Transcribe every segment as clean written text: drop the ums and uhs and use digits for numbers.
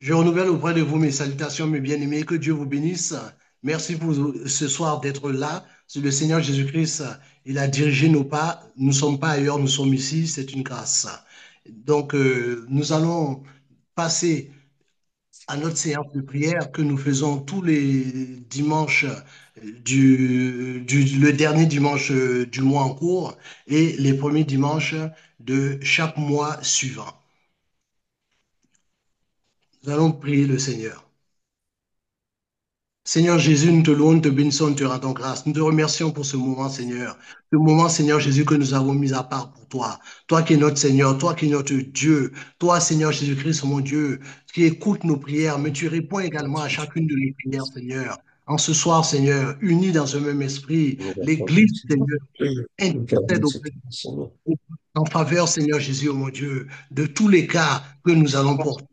Je renouvelle auprès de vous mes salutations, mes bien-aimés. Que Dieu vous bénisse. Merci pour ce soir d'être là. C'est le Seigneur Jésus-Christ. Il a dirigé nos pas. Nous ne sommes pas ailleurs, nous sommes ici. C'est une grâce. Donc, nous allons passer à notre séance de prière que nous faisons tous les dimanches le dernier dimanche du mois en cours et les premiers dimanches de chaque mois suivant. Nous allons prier le Seigneur. Seigneur Jésus, nous te louons, nous te bénissons, nous te rendons grâce. Nous te remercions pour ce moment, Seigneur. Ce moment, Seigneur Jésus, que nous avons mis à part pour toi. Toi qui es notre Seigneur, toi qui es notre Dieu. Toi, Seigneur Jésus-Christ, mon Dieu, qui écoute nos prières, mais tu réponds également à chacune de nos prières, Seigneur. En ce soir, Seigneur, unis dans un même esprit, Nous l'Église, gardons Seigneur, intercède cette façon. en faveur, Seigneur Jésus, oh mon Dieu, de tous les cas que nous allons porter.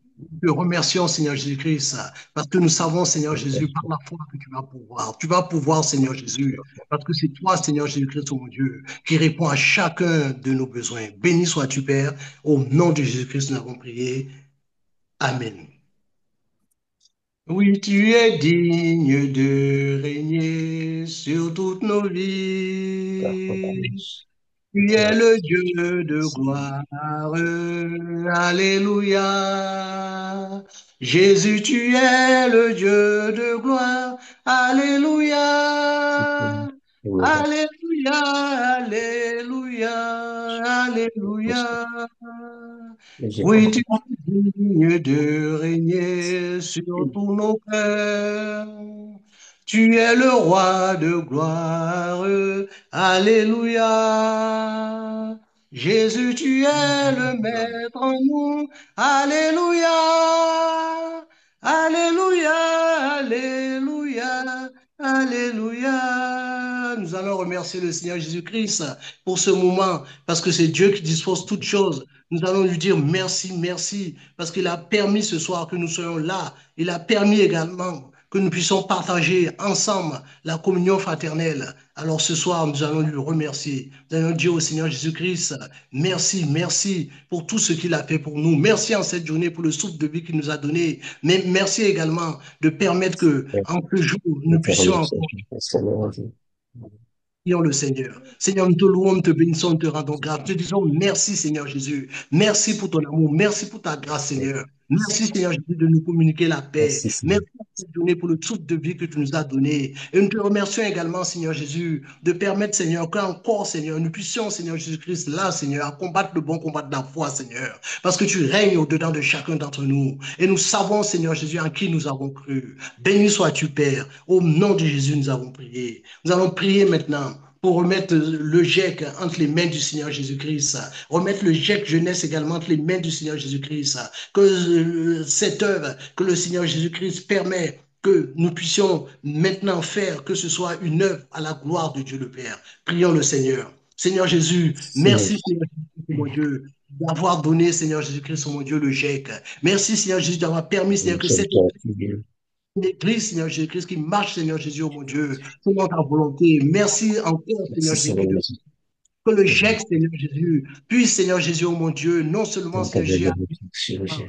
Nous te remercions, Seigneur Jésus-Christ, parce que nous savons, Seigneur Jésus, par la foi que tu vas pouvoir. Tu vas pouvoir, Seigneur Jésus, parce que c'est toi, Seigneur Jésus-Christ, oh mon Dieu, qui réponds à chacun de nos besoins. Béni sois-tu, Père. Au nom de Jésus-Christ, nous avons prié. Amen. Oui, tu es digne de régner sur toutes nos vies. Tu es le Dieu de gloire. Alléluia. Jésus, tu es le Dieu de gloire. Alléluia. Alléluia. Alléluia. Alléluia. Oui, tu es digne de régner sur tous nos cœurs. Tu es le roi de gloire. Alléluia. Jésus, tu es le maître en nous. Alléluia. Alléluia. Alléluia. Alléluia. Nous allons remercier le Seigneur Jésus-Christ pour ce moment, parce que c'est Dieu qui dispose toutes choses. Nous allons lui dire merci, merci, parce qu'il a permis ce soir que nous soyons là. Il a permis également que nous puissions partager ensemble la communion fraternelle. Alors ce soir, nous allons lui remercier. Nous allons dire au Seigneur Jésus-Christ, merci, merci pour tout ce qu'il a fait pour nous. Merci en cette journée pour le souffle de vie qu'il nous a donné. Mais merci également de permettre que en ce jour, nous puissions encore prions le Seigneur. Seigneur, nous te louons, nous te bénissons, nous te rendons grâce. Nous te disons merci, Seigneur Jésus. Merci pour ton amour. Merci pour ta grâce, Seigneur. Merci, Seigneur Jésus, de nous communiquer la paix. Merci, Seigneur. Merci pour cette journée, pour le souffle de vie que tu nous as donné. Et nous te remercions également, Seigneur Jésus, de permettre, Seigneur, qu'encore, Seigneur, nous puissions, Seigneur Jésus-Christ, là, Seigneur, à combattre le bon combat de la foi, Seigneur. Parce que tu règnes au-dedans de chacun d'entre nous. Et nous savons, Seigneur Jésus, en qui nous avons cru. Béni sois-tu, Père. Au nom de Jésus, nous avons prié. Nous allons prier maintenant pour remettre le GIEC entre les mains du Seigneur Jésus-Christ, remettre le GIEC jeunesse également entre les mains du Seigneur Jésus-Christ, que cette œuvre que le Seigneur Jésus-Christ permet que nous puissions maintenant faire, que ce soit une œuvre à la gloire de Dieu le Père. Prions le Seigneur. Seigneur Jésus, Seigneur. merci Seigneur Jésus, mon Dieu, d'avoir donné, Seigneur Jésus-Christ, mon Dieu, le GIEC. Merci Seigneur Jésus d'avoir permis, Seigneur, Nous que sommes cette toi qui viens. Église, Seigneur Jésus-Christ, qui marche, Seigneur Jésus, oh mon Dieu, selon ta volonté. Merci encore, Merci, Seigneur Seigneur. Jésus, Merci. que le GIEC, Seigneur Jésus, puisse, Seigneur Jésus, oh mon Dieu, non seulement, Donc, Seigneur avec Jésus, le chirurgien.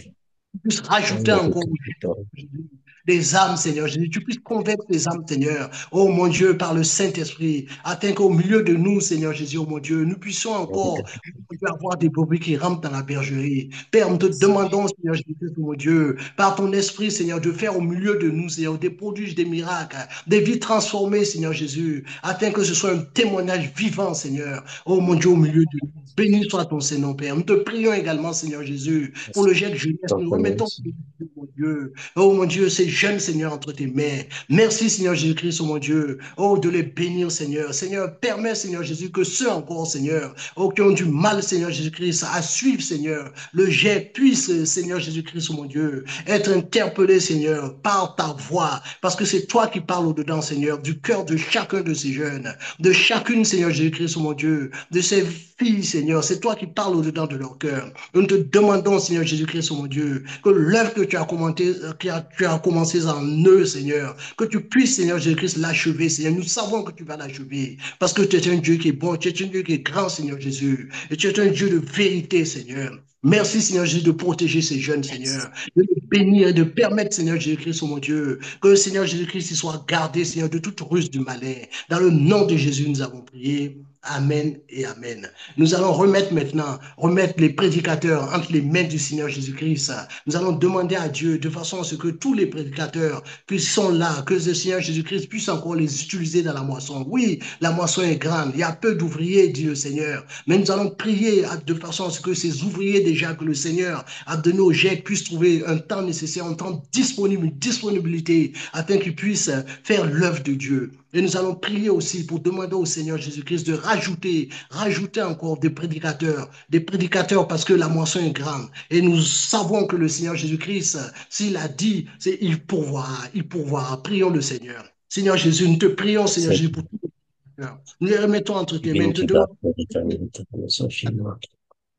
puisse rajouter Avec le encore capitaine. des âmes, Seigneur Jésus. Tu puisses convaincre les âmes, Seigneur. Oh mon Dieu, par le Saint-Esprit, afin qu'au milieu de nous, Seigneur Jésus, oh mon Dieu, nous puissions Avec le encore capitaine. avoir des brebis qui rampent dans la bergerie. Père, nous te demandons, Seigneur Jésus, oh mon Dieu, par ton esprit, Seigneur, de faire au milieu de nous, Seigneur, des prodiges, des miracles, des vies transformées, Seigneur Jésus, afin que ce soit un témoignage vivant, Seigneur. Oh mon Dieu, au milieu de nous. Béni soit ton Seigneur, Père. Nous te prions également, Seigneur Jésus, pour le jet de jeunesse. Donc, Nous on remettons, est mon Dieu, oh mon Dieu, ces jeunes, Seigneur, entre tes mains. Merci, Seigneur Jésus-Christ, oh mon Dieu. Oh, de les bénir, Seigneur. Seigneur, permets, Seigneur Jésus, que ceux encore, Seigneur, oh, qui ont du mal, Seigneur Jésus-Christ, à suivre, Seigneur, le jet puisse, Seigneur Jésus-Christ, oh mon Dieu, être interpellé, Seigneur, par ta voix. Parce que c'est toi qui parles au-dedans, Seigneur, du cœur de chacun de ces jeunes, de chacune, Seigneur Jésus-Christ, oh mon Dieu, de ces filles, Seigneur. C'est toi qui parles au-dedans de leur cœur. Nous te demandons, Seigneur Jésus-Christ, oh mon Dieu, que l'œuvre que tu as commenté, tu as commencé en eux, Seigneur, que tu puisses, Seigneur Jésus-Christ, l'achever, Seigneur. Nous savons que tu vas l'achever, parce que tu es un Dieu qui est bon, tu es un Dieu qui est grand, Seigneur Jésus, et tu es un Dieu de vérité, Seigneur. Merci, Seigneur Jésus, de protéger ces jeunes, Seigneur, de les bénir et de permettre, Seigneur Jésus-Christ, oh mon Dieu, que le Seigneur Jésus-Christ il soit gardé, Seigneur, de toute ruse du malin. Dans le nom de Jésus, nous avons prié. Amen et Amen. Nous allons remettre maintenant, remettre les prédicateurs entre les mains du Seigneur Jésus-Christ. Nous allons demander à Dieu de façon à ce que tous les prédicateurs qui sont là, que le Seigneur Jésus-Christ puisse encore les utiliser dans la moisson. Oui, la moisson est grande, il y a peu d'ouvriers, dit le Seigneur, mais nous allons prier de façon à ce que ces ouvriers déjà que le Seigneur a donné au GIEC puissent trouver un temps nécessaire, un temps disponible, une disponibilité, afin qu'ils puissent faire l'œuvre de Dieu. Et nous allons prier aussi pour demander au Seigneur Jésus-Christ de rajouter encore des prédicateurs parce que la moisson est grande. Et nous savons que le Seigneur Jésus-Christ, s'il a dit, c'est il pourvoira, il pourvoira. Prions le Seigneur. Seigneur Jésus, nous te prions, Seigneur C'est Jésus, pour tout le Seigneur. Nous les remettons entre tes mains. Nous te divinité demandons. d'après l'éternité de son Seigneur.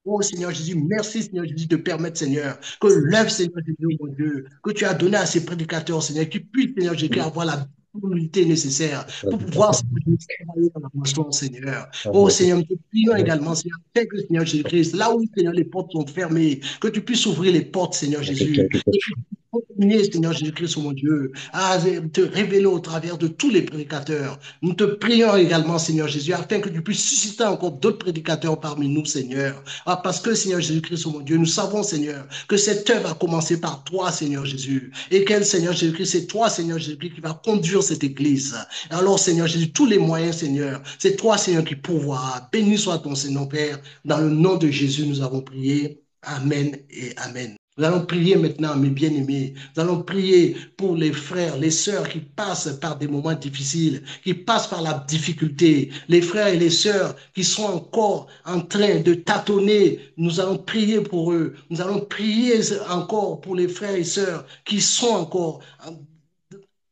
Oh Seigneur Jésus, merci Seigneur Jésus de permettre Seigneur que l'œuvre Seigneur Jésus, mon Dieu, que tu as donné à ces prédicateurs Seigneur, qui puissent Seigneur Jésus avoir la disponibilité nécessaire pour pouvoir Seigneur Jésus, travailler dans la moisson Seigneur. Oh Seigneur, nous te prions également Seigneur, afin que Seigneur Jésus-Christ, là où Seigneur les portes sont fermées, que tu puisses ouvrir les portes Seigneur Jésus. Et que tu puisses continuer, Seigneur Jésus-Christ, mon Dieu, à te révéler au travers de tous les prédicateurs. Nous te prions également, Seigneur Jésus, afin que tu puisses susciter encore d'autres prédicateurs parmi nous, Seigneur. Ah, parce que, Seigneur Jésus-Christ, oh mon Dieu, nous savons, Seigneur, que cette œuvre a commencé par toi, Seigneur Jésus. Et quel Seigneur Jésus-Christ, c'est toi, Seigneur Jésus-Christ, qui va conduire cette église. Alors, Seigneur Jésus, tous les moyens, Seigneur, c'est toi, Seigneur, qui pourvoira. Béni soit ton Seigneur, Père. Dans le nom de Jésus, nous avons prié. Amen et Amen. Nous allons prier maintenant, mes bien-aimés. Nous allons prier pour les frères, les sœurs qui passent par des moments difficiles, qui passent par la difficulté. Les frères et les sœurs qui sont encore en train de tâtonner. Nous allons prier pour eux. Nous allons prier encore pour les frères et sœurs qui sont encore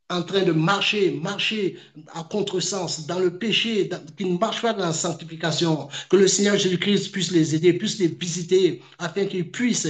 en train de marcher à contresens, dans le péché, qui ne marchent pas dans la sanctification, que le Seigneur Jésus-Christ puisse les aider, puisse les visiter, afin qu'ils puissent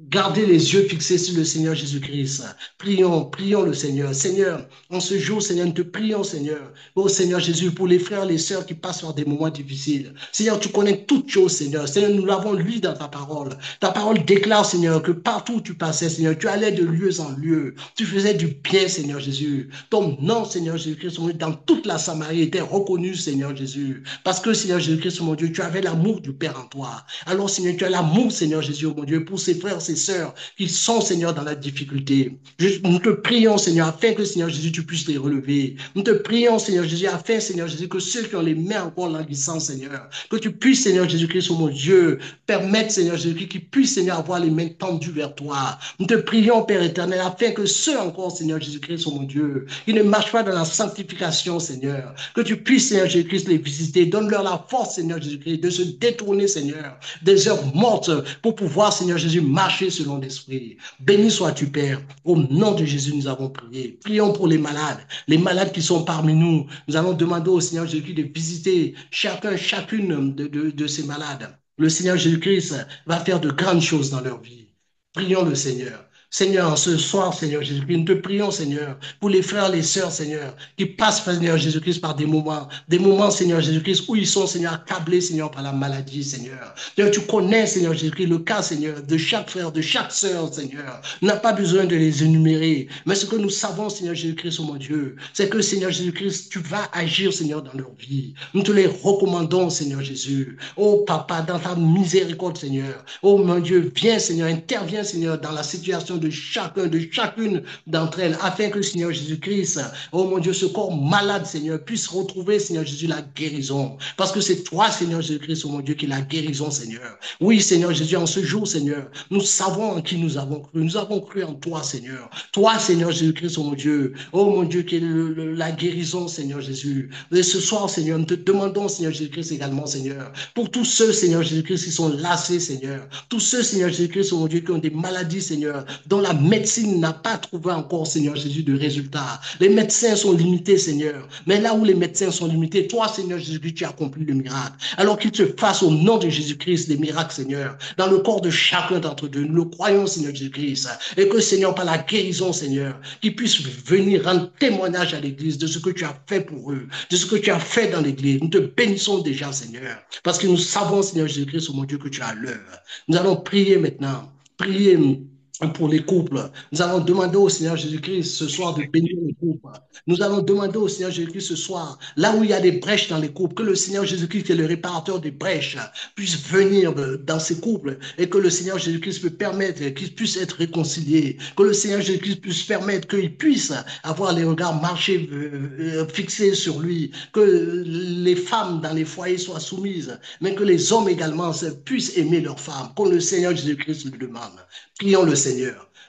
garder les yeux fixés sur le Seigneur Jésus-Christ. Prions le Seigneur. Seigneur, en ce jour, Seigneur, nous te prions, Seigneur. Oh Seigneur Jésus, pour les frères et les sœurs qui passent par des moments difficiles. Seigneur, tu connais toutes choses, Seigneur. Seigneur, nous l'avons lu dans ta parole. Ta parole déclare, Seigneur, que partout où tu passais, Seigneur, tu allais de lieu en lieu. Tu faisais du bien, Seigneur Jésus. Ton nom, Seigneur Jésus-Christ, dans toute la Samarie était reconnu, Seigneur Jésus. Parce que, Seigneur Jésus-Christ, mon Dieu, tu avais l'amour du Père en toi. Alors, Seigneur, tu as l'amour, Seigneur Jésus, mon Dieu, pour ses frères, ses sœurs qui sont, Seigneur, dans la difficulté. Nous te prions, Seigneur, afin que, Seigneur Jésus, tu puisses les relever. Nous te prions, Seigneur Jésus, afin, Seigneur Jésus, que ceux qui ont les mains encore languissantes, Seigneur, que tu puisses, Seigneur Jésus-Christ, mon Dieu, permettre, Seigneur Jésus-Christ, qu'ils puissent, Seigneur, avoir les mains tendues vers toi. Nous te prions, Père éternel, afin que ceux encore, Seigneur Jésus-Christ, mon Dieu, qui ne marchent pas dans la sanctification, Seigneur, que tu puisses, Seigneur Jésus-Christ, les visiter. Donne-leur la force, Seigneur Jésus-Christ, de se détourner, Seigneur, des œuvres mortes pour pouvoir, Seigneur Jésus, marcher selon l'Esprit. Béni sois-tu, Père. Au nom de Jésus, nous avons prié. Prions pour les malades qui sont parmi nous. Nous allons demander au Seigneur Jésus-Christ de visiter chacune de ces malades. Le Seigneur Jésus-Christ va faire de grandes choses dans leur vie. Prions le Seigneur. Seigneur, ce soir, Seigneur Jésus-Christ, nous te prions, Seigneur, pour les frères et les sœurs, Seigneur, qui passent, Seigneur Jésus-Christ, par des moments, Seigneur Jésus-Christ, où ils sont, Seigneur, accablés, Seigneur, par la maladie, Seigneur. Seigneur, tu connais, Seigneur Jésus-Christ, le cas, Seigneur, de chaque frère, de chaque sœur, Seigneur. On n'a pas besoin de les énumérer, mais ce que nous savons, Seigneur Jésus-Christ, oh mon Dieu, c'est que, Seigneur Jésus-Christ, tu vas agir, Seigneur, dans leur vie. Nous te les recommandons, Seigneur Jésus. Oh, Papa, dans ta miséricorde, Seigneur. Oh, mon Dieu, viens, Seigneur, interviens, Seigneur, dans la situation de chacune d'entre elles, afin que, Seigneur Jésus-Christ, oh mon Dieu, ce corps malade, Seigneur, puisse retrouver, Seigneur Jésus, la guérison. Parce que c'est toi, Seigneur Jésus-Christ, oh mon Dieu, qui est la guérison, Seigneur. Oui, Seigneur Jésus, en ce jour, Seigneur, nous savons en qui nous avons cru. Nous avons cru en toi, Seigneur. Toi, Seigneur Jésus-Christ, oh mon Dieu, qui est la guérison, Seigneur Jésus. Et ce soir, Seigneur, nous te demandons, Seigneur Jésus-Christ, également, Seigneur, pour tous ceux, Seigneur Jésus-Christ, qui sont lassés, Seigneur. Tous ceux, Seigneur Jésus-Christ, oh mon Dieu, qui ont des maladies, Seigneur, dont la médecine n'a pas trouvé encore, Seigneur Jésus, de résultats. Les médecins sont limités, Seigneur. Mais là où les médecins sont limités, toi, Seigneur Jésus-Christ, tu as accompli le miracle. Alors qu'il te fasse au nom de Jésus-Christ des miracles, Seigneur, dans le corps de chacun d'entre eux. Nous le croyons, Seigneur Jésus-Christ. Et que, Seigneur, par la guérison, Seigneur, qu'ils puissent venir rendre témoignage à l'Église de ce que tu as fait pour eux, de ce que tu as fait dans l'Église. Nous te bénissons déjà, Seigneur, parce que nous savons, Seigneur Jésus-Christ, oh mon Dieu, que tu as l'œuvre. Nous allons prier maintenant, prier pour les couples. Nous allons demander au Seigneur Jésus-Christ ce soir de bénir les couples. Nous allons demander au Seigneur Jésus-Christ ce soir, là où il y a des brèches dans les couples, que le Seigneur Jésus-Christ, qui est le réparateur des brèches, puisse venir dans ces couples et que le Seigneur Jésus-Christ peut permettre qu'ils puissent être réconciliés, que le Seigneur Jésus-Christ puisse permettre qu'ils puissent avoir les regards marchés, fixés sur lui, que les femmes dans les foyers soient soumises, mais que les hommes également puissent aimer leurs femmes, comme le Seigneur Jésus-Christ le demande. Prions le Seigneur.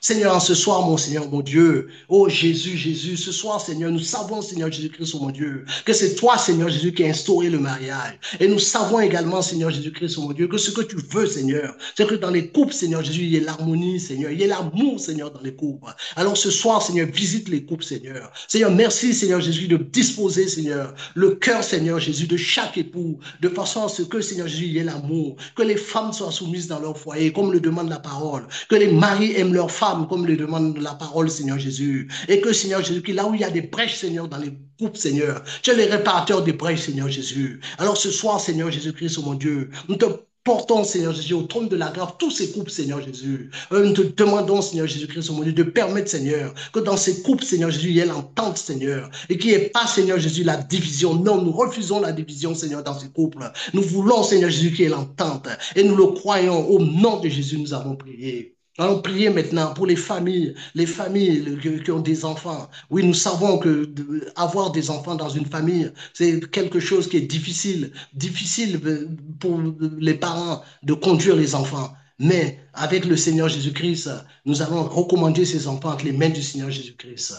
Seigneur, ce soir, mon Seigneur, mon Dieu, oh Jésus, Jésus, ce soir, Seigneur, nous savons, Seigneur Jésus-Christ, oh mon Dieu, que c'est toi, Seigneur Jésus, qui a instauré le mariage. Et nous savons également, Seigneur Jésus-Christ, oh mon Dieu, que ce que tu veux, Seigneur, c'est que dans les couples, Seigneur Jésus, il y ait l'harmonie, Seigneur, il y ait l'amour, Seigneur, dans les couples. Alors ce soir, Seigneur, visite les couples, Seigneur. Seigneur, merci, Seigneur Jésus, de disposer, Seigneur, le cœur, Seigneur Jésus, de chaque époux, de façon à ce que, Seigneur Jésus, il y ait l'amour, que les femmes soient soumises dans leur foyer, comme le demande la parole, que les maris aiment leurs femmes, comme le demande la parole, Seigneur Jésus. Et que, Seigneur Jésus, là où il y a des brèches, Seigneur, dans les couples, Seigneur, tu es le réparateur des brèches, Seigneur Jésus. Alors ce soir, Seigneur Jésus-Christ, oh mon Dieu, nous te portons, Seigneur Jésus, au trône de la grâce, tous ces couples, Seigneur Jésus. Nous te demandons, Seigneur Jésus-Christ, oh mon Dieu, de permettre, Seigneur, que dans ces couples, Seigneur Jésus, il y ait l'entente, Seigneur, et qu'il n'y ait pas, Seigneur Jésus, la division. Non, nous refusons la division, Seigneur, dans ces couples. Nous voulons, Seigneur Jésus, qu'il y ait l'entente, et nous le croyons. Au nom de Jésus, nous avons prié. Allons prier maintenant pour les familles qui ont des enfants. Oui, nous savons que avoir des enfants dans une famille, c'est quelque chose qui est difficile pour les parents de conduire les enfants. Mais avec le Seigneur Jésus-Christ, nous allons recommander ces enfants entre les mains du Seigneur Jésus-Christ.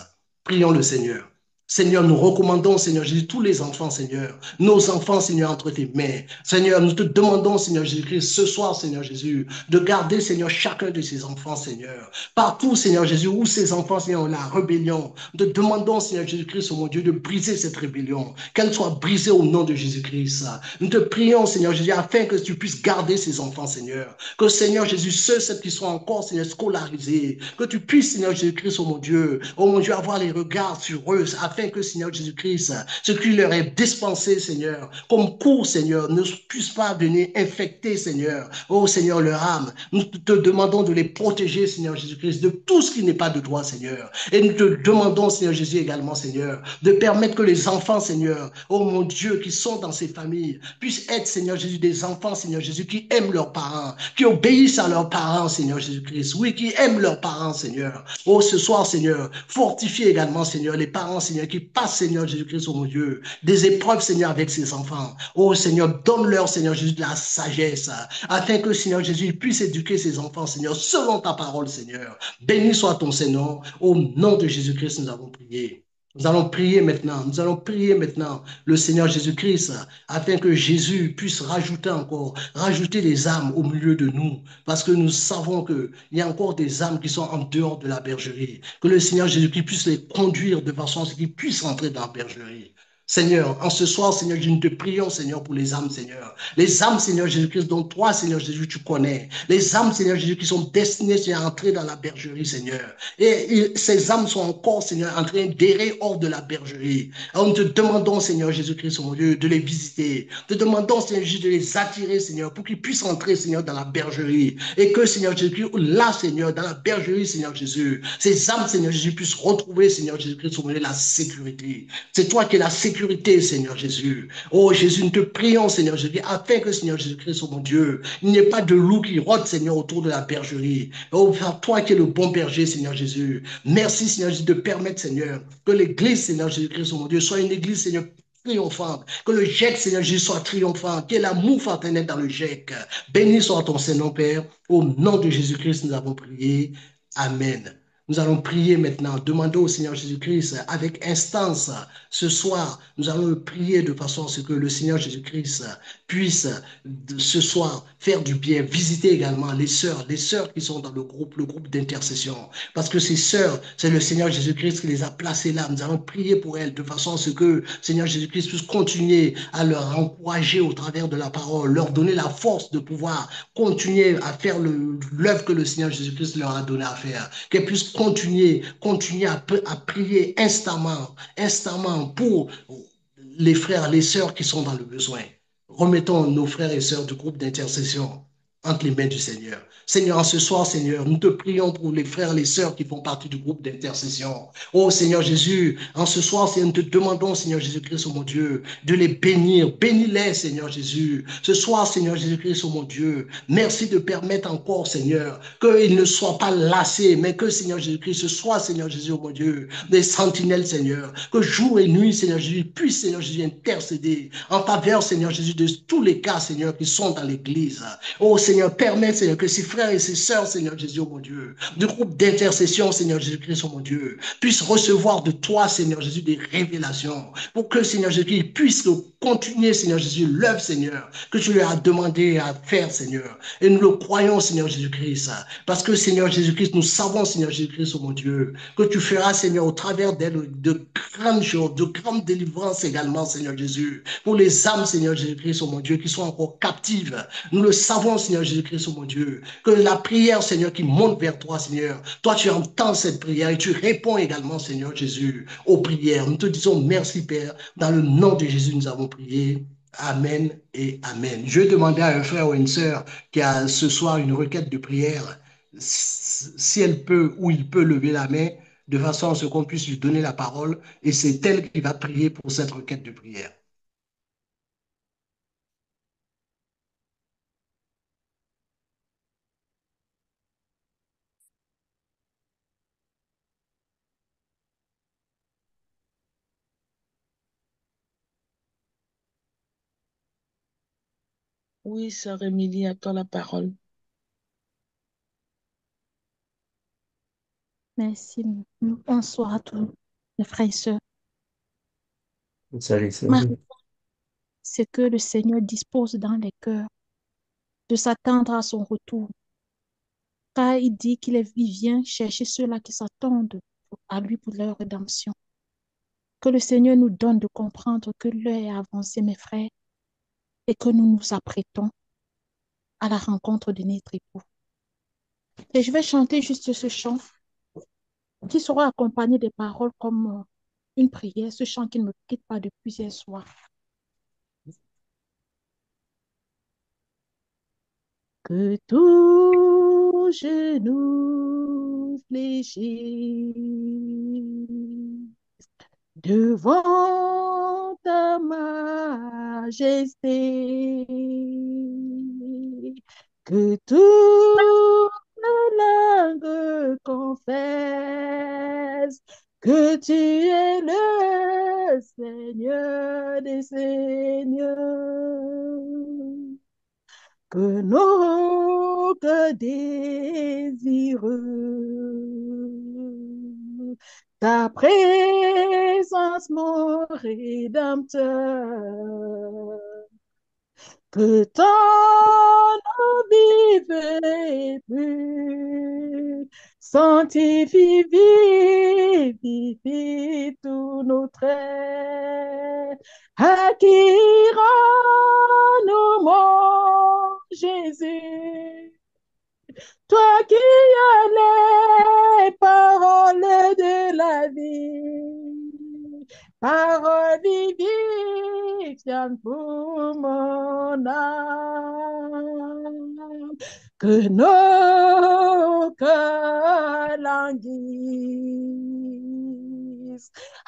Prions le Seigneur. Seigneur, nous recommandons, Seigneur Jésus, tous les enfants, Seigneur, nos enfants, Seigneur, entre tes mains. Seigneur, nous te demandons, Seigneur Jésus-Christ, ce soir, Seigneur Jésus, de garder, Seigneur, chacun de ces enfants, Seigneur. Partout, Seigneur Jésus, où ces enfants, Seigneur, ont la rébellion, nous te demandons, Seigneur Jésus-Christ, oh mon Dieu, de briser cette rébellion, qu'elle soit brisée au nom de Jésus-Christ. Nous te prions, Seigneur Jésus, afin que tu puisses garder ces enfants, Seigneur. Que, Seigneur Jésus, ceux qui sont encore, Seigneur, scolarisés, que tu puisses, Seigneur Jésus-Christ, oh mon Dieu, avoir les regards sur eux, afin que, Seigneur Jésus-Christ, ce qui leur est dispensé, Seigneur, comme cours, Seigneur, ne puisse pas venir infecter, Seigneur, oh Seigneur, leur âme. Nous te demandons de les protéger, Seigneur Jésus-Christ, de tout ce qui n'est pas de toi, Seigneur. Et nous te demandons, Seigneur Jésus, également, Seigneur, de permettre que les enfants, Seigneur, oh mon Dieu, qui sont dans ces familles, puissent être, Seigneur Jésus, des enfants, Seigneur Jésus, qui aiment leurs parents, qui obéissent à leurs parents, Seigneur Jésus-Christ. Oui, qui aiment leurs parents, Seigneur. Oh, ce soir, Seigneur, fortifie également, Seigneur, les parents, Seigneur, qui passent, Seigneur Jésus-Christ, oh mon Dieu, des épreuves, Seigneur, avec ses enfants. Oh Seigneur, donne-leur, Seigneur Jésus, de la sagesse, afin que, Seigneur Jésus, puisse éduquer ses enfants, Seigneur, selon ta parole, Seigneur. Béni soit ton Seigneur. Au nom de Jésus-Christ, nous avons prié. Nous allons prier maintenant le Seigneur Jésus-Christ, afin que Jésus puisse rajouter des âmes au milieu de nous, parce que nous savons qu'il y a encore des âmes qui sont en dehors de la bergerie, que le Seigneur Jésus-Christ puisse les conduire de façon à ce qu'ils puissent rentrer dans la bergerie. Seigneur, en ce soir, Seigneur, nous te prions, Seigneur, pour les âmes, Seigneur. Les âmes, Seigneur Jésus-Christ, dont toi, Seigneur Jésus, tu connais. Les âmes, Seigneur Jésus, qui sont destinées, Seigneur, à entrer dans la bergerie, Seigneur. Et ces âmes sont encore, Seigneur, en train d'errer hors de la bergerie. Alors nous te demandons, Seigneur Jésus-Christ, mon Dieu, de les visiter. Nous te demandons, Seigneur Jésus, de les attirer, Seigneur, pour qu'ils puissent entrer, Seigneur, dans la bergerie. Et que, Seigneur Jésus, là, Seigneur, dans la bergerie, Seigneur Jésus, ces âmes, Seigneur Jésus, puissent retrouver, Seigneur Jésus-Christ, mon Dieu, la sécurité. C'est toi qui es la sécurité, Seigneur Jésus. Oh Jésus, nous te prions, Seigneur Jésus, afin que, Seigneur Jésus-Christ, oh mon Dieu, il n'y ait pas de loup qui rôde, Seigneur, autour de la bergerie. Oh, toi qui es le bon berger, Seigneur Jésus. Merci, Seigneur Jésus, de permettre, Seigneur, que l'église, Seigneur Jésus-Christ, oh mon Dieu, soit une église, Seigneur, triomphante, que le GEC, Seigneur Jésus, soit triomphant, qu'il y ait l'amour fraternel dans le GEC. Béni soit ton Seigneur, Père. Au nom de Jésus-Christ, nous avons prié. Amen. Nous allons prier maintenant, demander au Seigneur Jésus-Christ avec instance ce soir. Nous allons le prier de façon à ce que le Seigneur Jésus-Christ puisse ce soir faire du bien, visiter également les sœurs qui sont dans le groupe d'intercession. Parce que ces sœurs, c'est le Seigneur Jésus-Christ qui les a placées là. Nous allons prier pour elles de façon à ce que le Seigneur Jésus-Christ puisse continuer à leur encourager au travers de la parole, leur donner la force de pouvoir continuer à faire l'œuvre que le Seigneur Jésus-Christ leur a donné à faire. Qu'elles puissent continuer à prier instamment pour les frères, les sœurs qui sont dans le besoin. Remettons nos frères et sœurs du groupe d'intercession entre les mains du Seigneur. Seigneur, en ce soir, Seigneur, nous te prions pour les frères et les sœurs qui font partie du groupe d'intercession. Oh Seigneur Jésus, en ce soir, Seigneur, nous te demandons, Seigneur Jésus-Christ, oh mon Dieu, de les bénir. Bénis-les, Seigneur Jésus. Ce soir, Seigneur Jésus-Christ, oh mon Dieu, merci de permettre encore, Seigneur, qu'ils ne soient pas lassés, mais que, Seigneur Jésus-Christ, ce soit, Seigneur Jésus, oh mon Dieu, des sentinelles, Seigneur, que jour et nuit, Seigneur Jésus, puisse, Seigneur Jésus, intercéder en faveur, Seigneur Jésus, de tous les cas, Seigneur, qui sont dans l'Église. Oh Seigneur, permets, Seigneur, que ces frères et ces sœurs, Seigneur Jésus, oh mon Dieu, du groupe d'intercession, Seigneur Jésus-Christ, oh mon Dieu, puissent recevoir de toi, Seigneur Jésus, des révélations, pour que, Seigneur Jésus, ils puissent continuer, Seigneur Jésus, l'œuvre, Seigneur, que tu leur as demandé à faire, Seigneur. Et nous le croyons, Seigneur Jésus-Christ, parce que, Seigneur Jésus-Christ, nous savons, Seigneur Jésus-Christ, oh mon Dieu, que tu feras, Seigneur, au travers d'elle, de grandes choses, de grandes délivrances également, Seigneur Jésus, pour les âmes, Seigneur Jésus-Christ, oh mon Dieu, qui sont encore captives. Nous le savons, Seigneur Jésus-Christ, oh mon Dieu, que la prière, Seigneur, qui monte vers toi, Seigneur, toi, tu entends cette prière et tu réponds également, Seigneur Jésus, aux prières. Nous te disons merci, Père. Dans le nom de Jésus, nous avons prié. Amen et Amen. Je vais demander à un frère ou une sœur qui a ce soir une requête de prière, si elle peut ou il peut lever la main, de façon à ce qu'on puisse lui donner la parole, et c'est elle qui va prier pour cette requête de prière. Oui, sœur Émilie, à toi la parole. Merci. Bonsoir à tous les frères et sœurs. Salut, Ma salut. réponse, c'est que le Seigneur dispose dans les cœurs de s'attendre à son retour, car il dit il vient chercher ceux-là qui s'attendent à lui pour leur rédemption. Que le Seigneur nous donne de comprendre que l'heure est avancée, mes frères, et que nous nous apprêtons à la rencontre de notre époux. Et je vais chanter juste ce chant qui sera accompagné des paroles comme une prière, ce chant qui ne me quitte pas depuis hier soir. Que tout genou fléchisse devant ta majesté, que toute langue confesse que tu es le Seigneur des Seigneurs, que nos cœurs désireux ta présence, mon Rédempteur, que ton nom vive et pur sanctifie, vivifie tout notre être, à qui rend-nous, mon Jésus, toi qui as les paroles de la vie, paroles vivifiantes pour mon âme, que nos cœurs languissent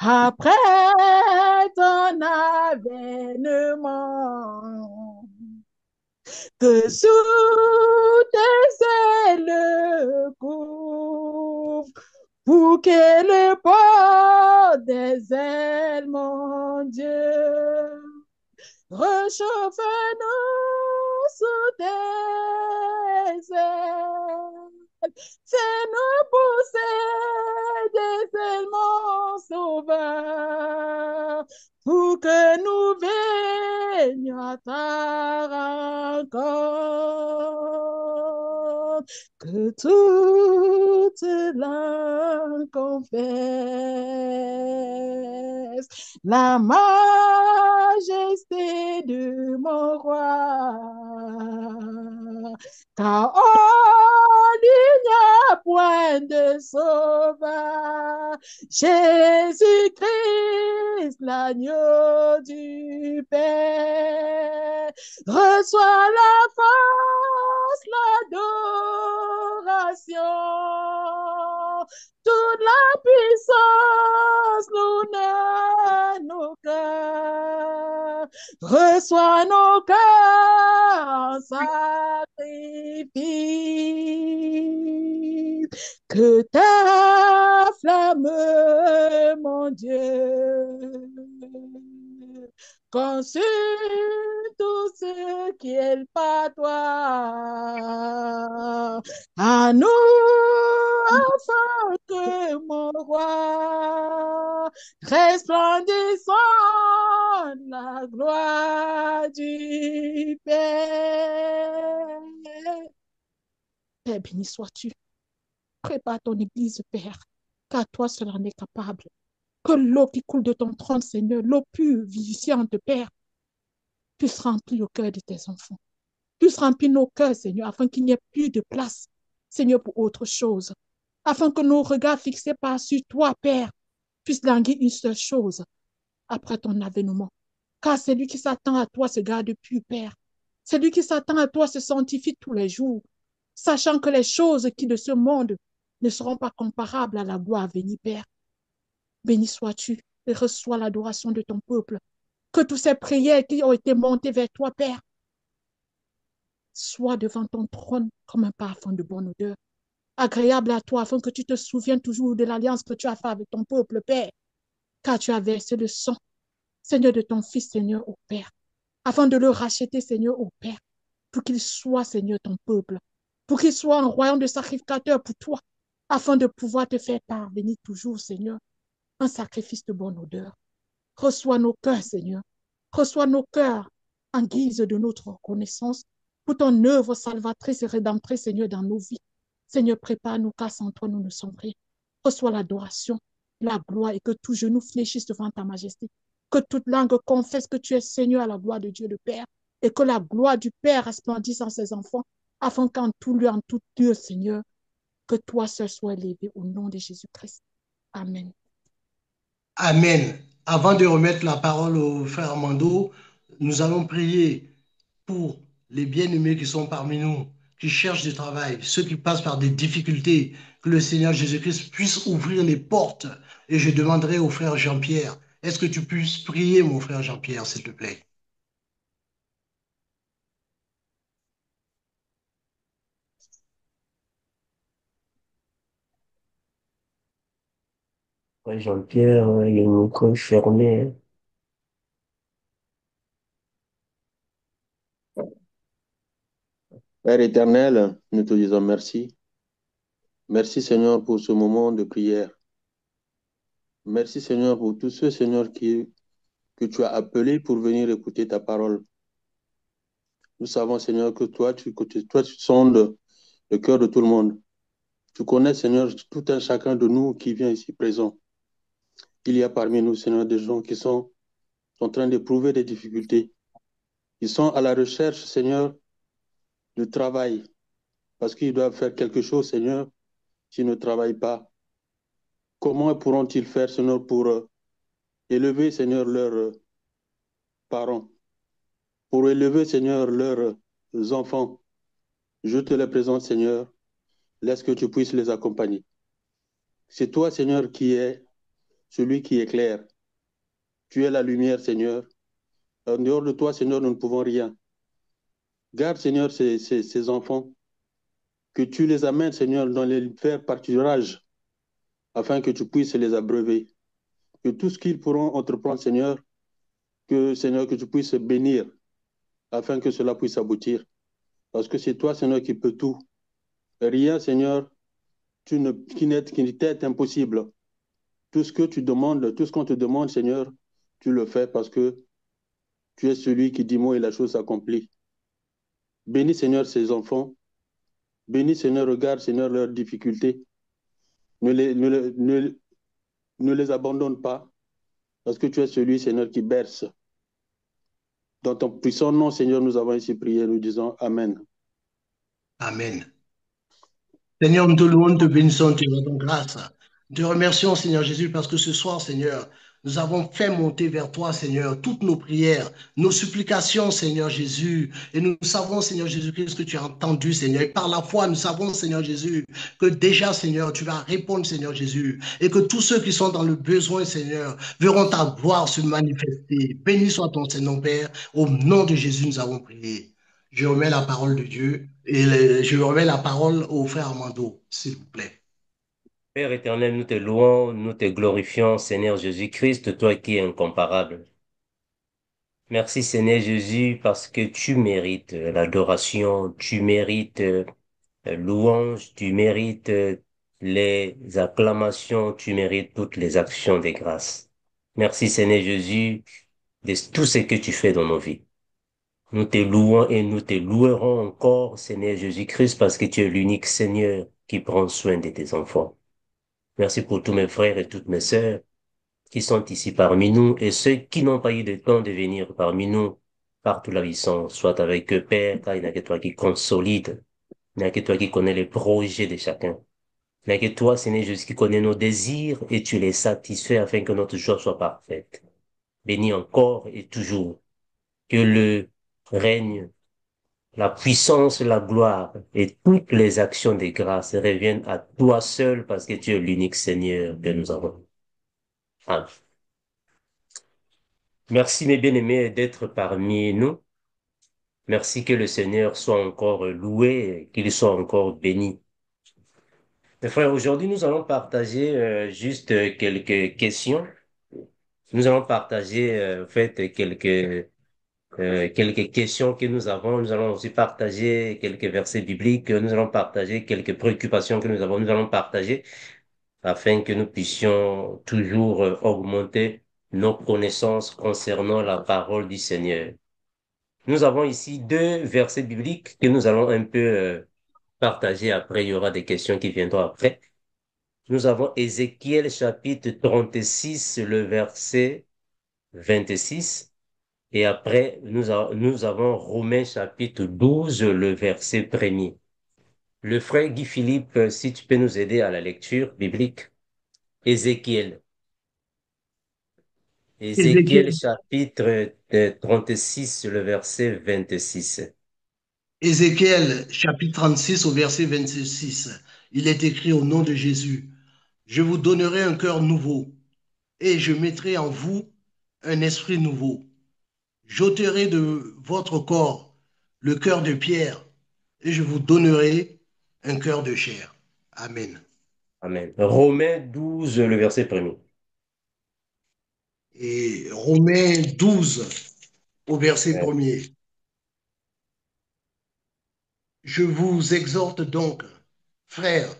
après ton avènement, que sous tes ailes couvre, pour que le port des ailes, mon Dieu, réchauffe-nous sous tes ailes, fais-nous pousser pour que nous venions à ta rencontre, que toute langue confesse la majesté de mon roi. Car il n'y a point de sauveur, Jésus-Christ, l'agneau du Père, reçoit la force, l'adoration, toute la puissance, l'honneur, nos cœurs, reçois nos cœurs en sacrifice. Que ta flamme, mon Dieu, consume tout ce qui est pas toi. À nous, afin que mon roi resplendissant la gloire du Père. Père, béni sois-tu. Prépare ton église, Père, car toi seul en es capable. Que l'eau qui coule de ton trône, Seigneur, l'eau pure, vivifiante, Père, puisse remplir le cœur de tes enfants. Puisse remplir nos cœurs, Seigneur, afin qu'il n'y ait plus de place, Seigneur, pour autre chose. Afin que nos regards fixés par sur toi, Père, puissent languir une seule chose après ton avènement. Car celui qui s'attend à toi se garde plus, Père. Celui qui s'attend à toi se sanctifie tous les jours, sachant que les choses qui de ce monde ne seront pas comparables à la gloire à venir, Père. Béni sois-tu et reçois l'adoration de ton peuple. Que toutes ces prières qui ont été montées vers toi, Père, soient devant ton trône comme un parfum de bonne odeur, agréable à toi, afin que tu te souviennes toujours de l'alliance que tu as faite avec ton peuple, Père, car tu as versé le sang, Seigneur, de ton Fils, Seigneur, au Père, afin de le racheter, Seigneur, au Père, pour qu'il soit, Seigneur, ton peuple, pour qu'il soit un royaume de sacrificateurs pour toi, afin de pouvoir te faire parvenir toujours, Seigneur, un sacrifice de bonne odeur. Reçois nos cœurs, Seigneur. Reçois nos cœurs en guise de notre reconnaissance pour ton œuvre salvatrice et rédemptrice, Seigneur, dans nos vies. Seigneur, prépare-nous, car sans toi, nous ne sommes rien. Reçois l'adoration, la gloire et que tout genou fléchisse devant ta majesté. Que toute langue confesse que tu es Seigneur à la gloire de Dieu le Père et que la gloire du Père resplendisse en ses enfants afin qu'en tout lieu, en tout Dieu, Seigneur, que toi seul sois élevé au nom de Jésus-Christ. Amen. Amen. Avant de remettre la parole au frère Armando, nous allons prier pour les bien-aimés qui sont parmi nous, qui cherchent du travail, ceux qui passent par des difficultés, que le Seigneur Jésus-Christ puisse ouvrir les portes. Et je demanderai au frère Jean-Pierre, est-ce que tu puisses prier, mon frère Jean-Pierre, s'il te plaît? Ouais, Jean-Pierre, il y a une micro fermé. Père éternel, nous te disons merci. Merci Seigneur pour ce moment de prière. Merci Seigneur pour tous ceux, Seigneur, que tu as appelés pour venir écouter ta parole. Nous savons, Seigneur, que toi, tu sondes le cœur de tout le monde. Tu connais, Seigneur, tout un chacun de nous qui vient ici présent. Il y a parmi nous, Seigneur, des gens qui sont en train d'éprouver des difficultés. Ils sont à la recherche, Seigneur, de travail, parce qu'ils doivent faire quelque chose, Seigneur, s'ils ne travaillent pas. Comment pourront-ils faire, Seigneur, pour élever, Seigneur, leurs parents, pour élever, Seigneur, leurs enfants? Je te les présente, Seigneur. Laisse que tu puisses les accompagner. C'est toi, Seigneur, qui es celui qui éclaire. Tu es la lumière, Seigneur. En dehors de toi, Seigneur, nous ne pouvons rien. Garde, Seigneur, ces enfants, que tu les amènes, Seigneur, dans les faire pâturage, afin que tu puisses les abreuver. Que tout ce qu'ils pourront entreprendre, Seigneur, Seigneur, que tu puisses bénir, afin que cela puisse aboutir. Parce que c'est toi, Seigneur, qui peux tout. Rien, Seigneur, qui t'est impossible. Tout ce que tu demandes, tout ce qu'on te demande, Seigneur, tu le fais parce que tu es celui qui dit mot et la chose s'accomplit. Bénis, Seigneur, ces enfants. Bénis, Seigneur, regarde, Seigneur, leurs difficultés. Ne les abandonne pas parce que tu es celui, Seigneur, qui berce. Dans ton puissant nom, Seigneur, nous avons ainsi prié, nous disons Amen. Amen. Seigneur, nous te louons, nous te bénissons, nous te rendons grâce. Nous te remercions, Seigneur Jésus, parce que ce soir, Seigneur, nous avons fait monter vers toi, Seigneur, toutes nos prières, nos supplications, Seigneur Jésus. Et nous savons, Seigneur Jésus-Christ, que tu as entendu, Seigneur. Et par la foi, nous savons, Seigneur Jésus, que déjà, Seigneur, tu vas répondre, Seigneur Jésus. Et que tous ceux qui sont dans le besoin, Seigneur, verront ta gloire se manifester. Béni soit ton Seigneur, Père. Au nom de Jésus, nous avons prié. Je remets la parole de Dieu et je remets la parole au frère Armando, s'il vous plaît. Père éternel, nous te louons, nous te glorifions, Seigneur Jésus-Christ, toi qui es incomparable. Merci Seigneur Jésus parce que tu mérites l'adoration, tu mérites louange, tu mérites les acclamations, tu mérites toutes les actions des grâces. Merci Seigneur Jésus de tout ce que tu fais dans nos vies. Nous te louons et nous te louerons encore, Seigneur Jésus-Christ, parce que tu es l'unique Seigneur qui prend soin de tes enfants. Merci pour tous mes frères et toutes mes sœurs qui sont ici parmi nous et ceux qui n'ont pas eu le temps de venir parmi nous, partout là où ils sont, soit avec eux, Père, car il n'y a que toi qui consolide, il n'y a que toi qui connais les projets de chacun. Il n'y a que toi, Seigneur Jésus, qui connais nos désirs et tu les satisfais afin que notre joie soit parfaite. Bénis encore et toujours que le règne, la puissance, la gloire et toutes les actions de grâce reviennent à toi seul parce que tu es l'unique Seigneur que nous avons. Amen. Merci, mes bien-aimés, d'être parmi nous. Merci que le Seigneur soit encore loué, qu'il soit encore béni. Mes frères, aujourd'hui, nous allons partager juste quelques questions. Nous allons partager en fait quelques questions que nous avons. Nous allons aussi partager quelques versets bibliques. Nous allons partager quelques préoccupations que nous avons. Nous allons partager afin que nous puissions toujours augmenter nos connaissances concernant la parole du Seigneur. Nous avons ici deux versets bibliques que nous allons un peu partager. Après, il y aura des questions qui viendront après. Nous avons Ézéchiel chapitre 36, le verset 26. Et après, nous avons Romains chapitre 12, le verset 1er. Le frère Guy Philippe, si tu peux nous aider à la lecture biblique. Ézéchiel. Ézéchiel Ézéchiel, chapitre 36, le verset 26. Ézéchiel, chapitre 36 au verset 26. Il est écrit au nom de Jésus. Je vous donnerai un cœur nouveau et je mettrai en vous un esprit nouveau. J'ôterai de votre corps le cœur de pierre et je vous donnerai un cœur de chair. Amen. Amen. Romains 12, le verset 1er. Et Romains 12 au verset Amen. 1er. Je vous exhorte donc, frères,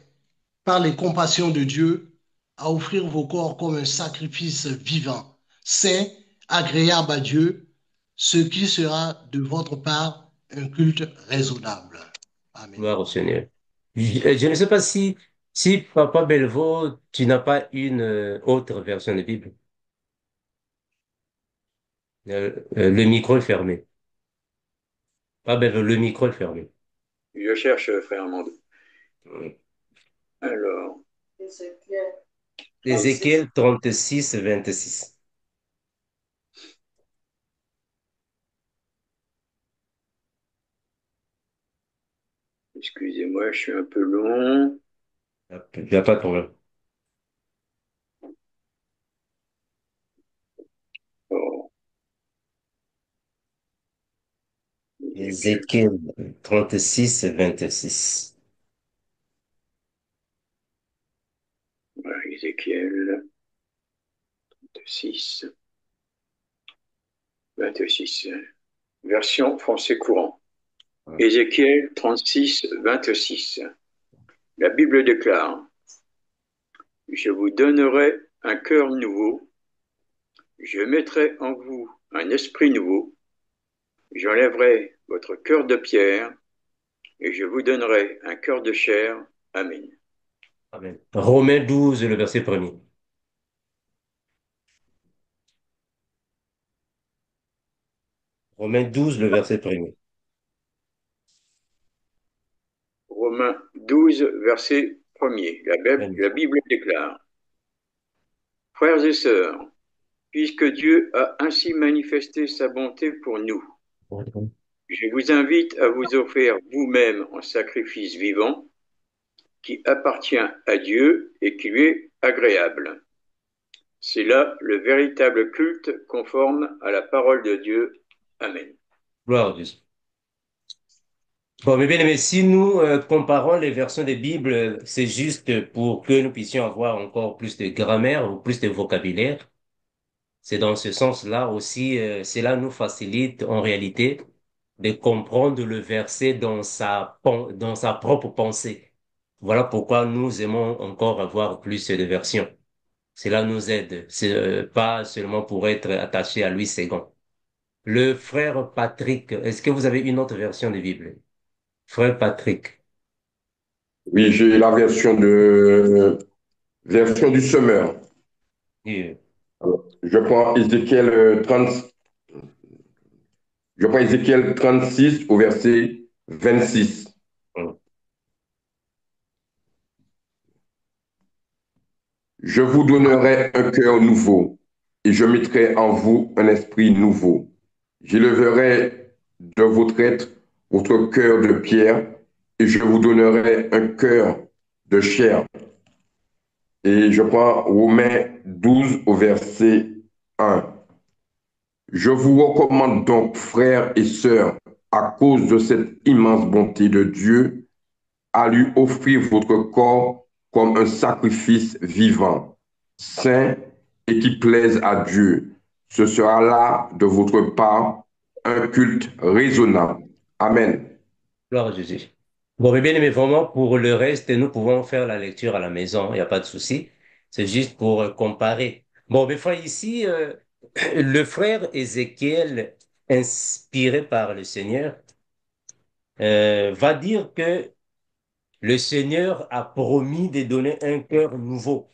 par les compassions de Dieu, à offrir vos corps comme un sacrifice vivant, saint, agréable à Dieu, ce qui sera de votre part un culte raisonnable. Amen. Gloire au Seigneur. Je ne sais pas si Papa Belvaux, tu n'as pas une autre version de Bible. Le micro est fermé. Papa Belvaux, le micro est fermé. Je cherche frère Armando. Mm. Alors, Ézéchiel 36, 26. excusez-moi, je suis un peu long. Il n'y a pas de problème. Oh, Ézéchiel 36, 26. voilà, Ézéchiel 6, 26. Version français courant. Ézéchiel 36, 26. La Bible déclare: Je vous donnerai un cœur nouveau Je mettrai en vous un esprit nouveau, j'enlèverai votre cœur de pierre et je vous donnerai un cœur de chair. Amen. Amen. Romains 12, le verset 1er. Romains 12, le verset 1er. Romains 12, verset 1er. La Bible déclare: Frères et sœurs, puisque Dieu a ainsi manifesté sa bonté pour nous, je vous invite à vous offrir vous-même en sacrifice vivant, qui appartient à Dieu et qui lui est agréable. C'est là le véritable culte conforme à la parole de Dieu. Amen. Gloire à Dieu. Bon, mes bien-aimés, si nous comparons les versions des Bibles, c'est juste pour que nous puissions avoir encore plus de grammaire ou plus de vocabulaire. C'est dans ce sens-là aussi, cela nous facilite en réalité de comprendre le verset dans sa propre pensée. Voilà pourquoi nous aimons encore avoir plus de versions. Cela nous aide. C'est pas seulement pour être attaché à lui second. Le frère Patrick, est-ce que vous avez une autre version de Bible? Frère Patrick. Oui, j'ai la version du semeur. Oui. Alors, je prends Ézéchiel 36 au verset 26. Je vous donnerai un cœur nouveau et je mettrai en vous un esprit nouveau. J'élèverai de votre être votre cœur de pierre et je vous donnerai un cœur de chair. Et je prends Romains 12 au verset 1. Je vous recommande donc, frères et sœurs, à cause de cette immense bonté de Dieu, à lui offrir votre corps comme un sacrifice vivant, saint et qui plaise à Dieu. Ce sera là, de votre part, un culte raisonnable. Amen. Gloire à Jésus. Bon, mais bien aimé, vraiment, pour le reste, nous pouvons faire la lecture à la maison, il n'y a pas de souci. C'est juste pour comparer. Bon, mais fois ici, le frère Ézéchiel, inspiré par le Seigneur, va dire que le Seigneur a promis de donner un cœur nouveau.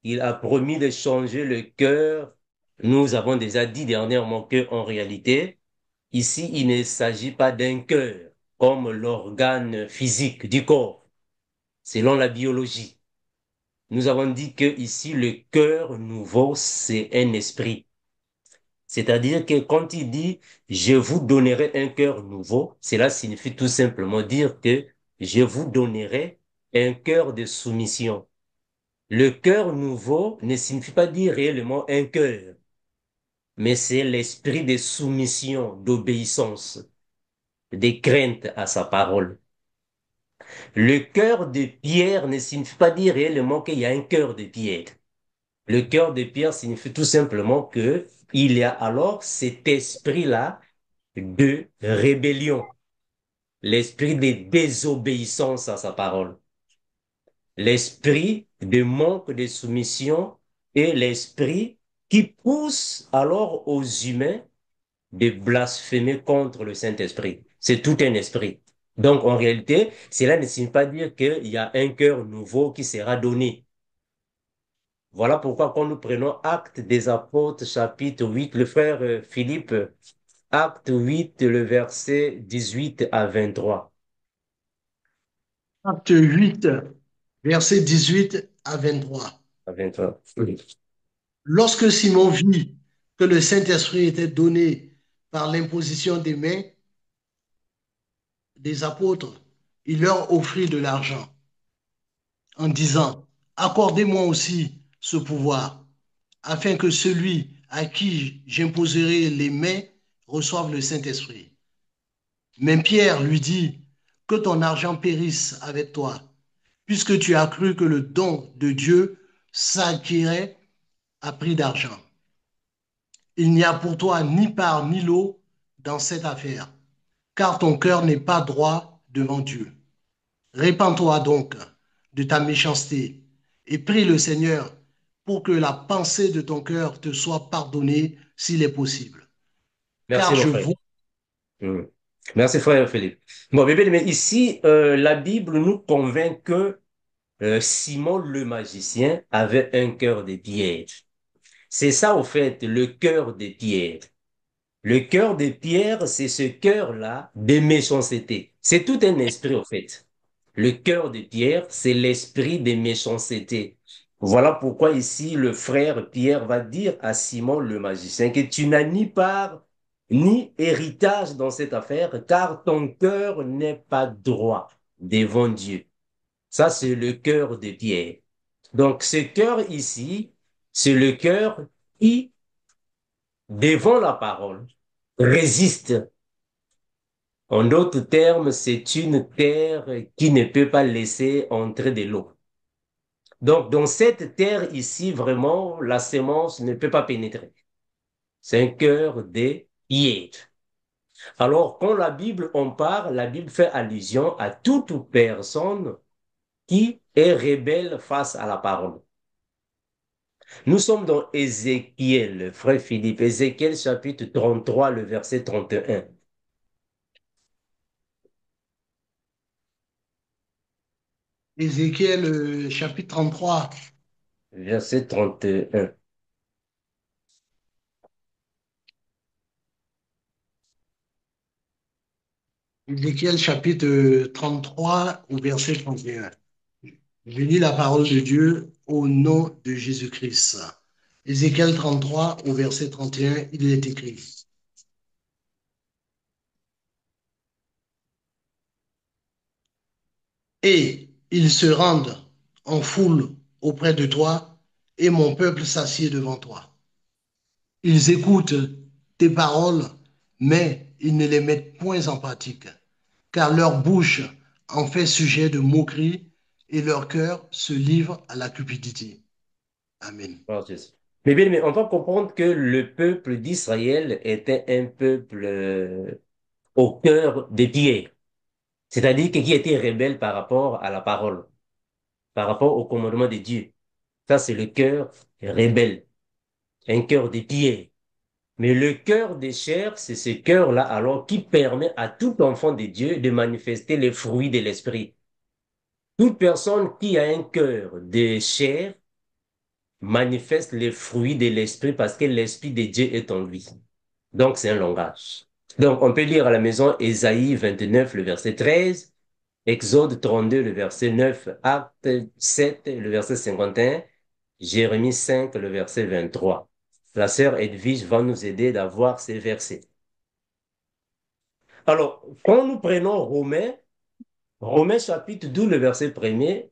Il a promis de changer le cœur. Nous avons déjà dit dernièrement que, en réalité, ici, il ne s'agit pas d'un cœur comme l'organe physique du corps, selon la biologie. Nous avons dit que ici, le cœur nouveau, c'est un esprit. C'est-à-dire que quand il dit je vous donnerai un cœur nouveau, cela signifie tout simplement dire que je vous donnerai un cœur de soumission. Le cœur nouveau ne signifie pas dire réellement un cœur, mais c'est l'esprit de soumission, d'obéissance, de crainte à sa parole. Le cœur de pierre ne signifie pas dire réellement qu'il y a un cœur de pierre. Le cœur de pierre signifie tout simplement que il y a alors cet esprit-là de rébellion, l'esprit de désobéissance à sa parole, l'esprit de manque de soumission et l'esprit qui pousse alors aux humains de blasphémer contre le Saint-Esprit. C'est tout un esprit. Donc, en réalité, cela ne signifie pas dire qu'il y a un cœur nouveau qui sera donné. Voilà pourquoi quand nous prenons Actes des Apôtres, chapitre 8, le frère Philippe, Acte 8, le verset 18 à 23. Acte 8, verset 18 à 23. À 23. Lorsque Simon vit que le Saint-Esprit était donné par l'imposition des mains des apôtres, il leur offrit de l'argent en disant, accordez-moi aussi ce pouvoir, afin que celui à qui j'imposerai les mains reçoive le Saint-Esprit. Mais Pierre lui dit, que ton argent périsse avec toi, puisque tu as cru que le don de Dieu s'acquirait à prix d'argent. Il n'y a pour toi ni part ni lot dans cette affaire, car ton cœur n'est pas droit devant Dieu. Répands-toi donc de ta méchanceté et prie le Seigneur pour que la pensée de ton cœur te soit pardonnée s'il est possible. Merci, Car mon je frère. vois, Hmm. Merci, frère Philippe. Bon, bébé, mais ici, la Bible nous convainc que Simon le magicien avait un cœur de pierre. C'est ça, au fait, le cœur de pierre. Le cœur de pierre, c'est ce cœur-là de méchanceté. C'est tout un esprit, au fait. Le cœur de Pierre, c'est l'esprit de méchanceté. Voilà pourquoi ici, le frère Pierre va dire à Simon le magicien que tu n'as ni part ni héritage dans cette affaire, car ton cœur n'est pas droit devant Dieu. Ça, c'est le cœur de Pierre. Donc, ce cœur ici, c'est le cœur qui, devant la parole, résiste. En d'autres termes, c'est une terre qui ne peut pas laisser entrer de l'eau. Donc, dans cette terre ici, vraiment, la sémence ne peut pas pénétrer. C'est un cœur de pierre. Alors, quand la Bible en parle, la Bible fait allusion à toute personne qui est rebelle face à la parole. Nous sommes dans Ézéchiel, frère Philippe, Ézéchiel chapitre 33, le verset 31. Ézéchiel chapitre 33, Verset 31. Ézéchiel chapitre 33 au verset 31. Je lis la parole de Dieu au nom de Jésus-Christ. Ézéchiel 33 au verset 31, il est écrit. Et ils se rendent en foule auprès de toi, et mon peuple s'assied devant toi. Ils écoutent tes paroles, mais ils ne les mettent point en pratique, car leur bouche en fait sujet de moquerie, et leur cœur se livre à la cupidité. Amen. Oh, Jésus. Mais bien, mais on va comprendre que le peuple d'Israël était un peuple au cœur des pierres, c'est-à-dire qui était rebelle par rapport à la parole, par rapport au commandement de Dieu. Ça, c'est le cœur rebelle, un cœur des pierres. Mais le cœur des chairs, c'est ce cœur-là alors qui permet à tout enfant de Dieu de manifester les fruits de l'esprit. Toute personne qui a un cœur de chair manifeste les fruits de l'esprit parce que l'esprit de Dieu est en lui. Donc, c'est un langage. Donc, on peut lire à la maison Ésaïe 29, le verset 13, Exode 32, le verset 9, Acte 7, le verset 51, Jérémie 5, le verset 23. La sœur Edwige va nous aider d'avoir ces versets. Alors, quand nous prenons Romains chapitre 12, le verset 1er,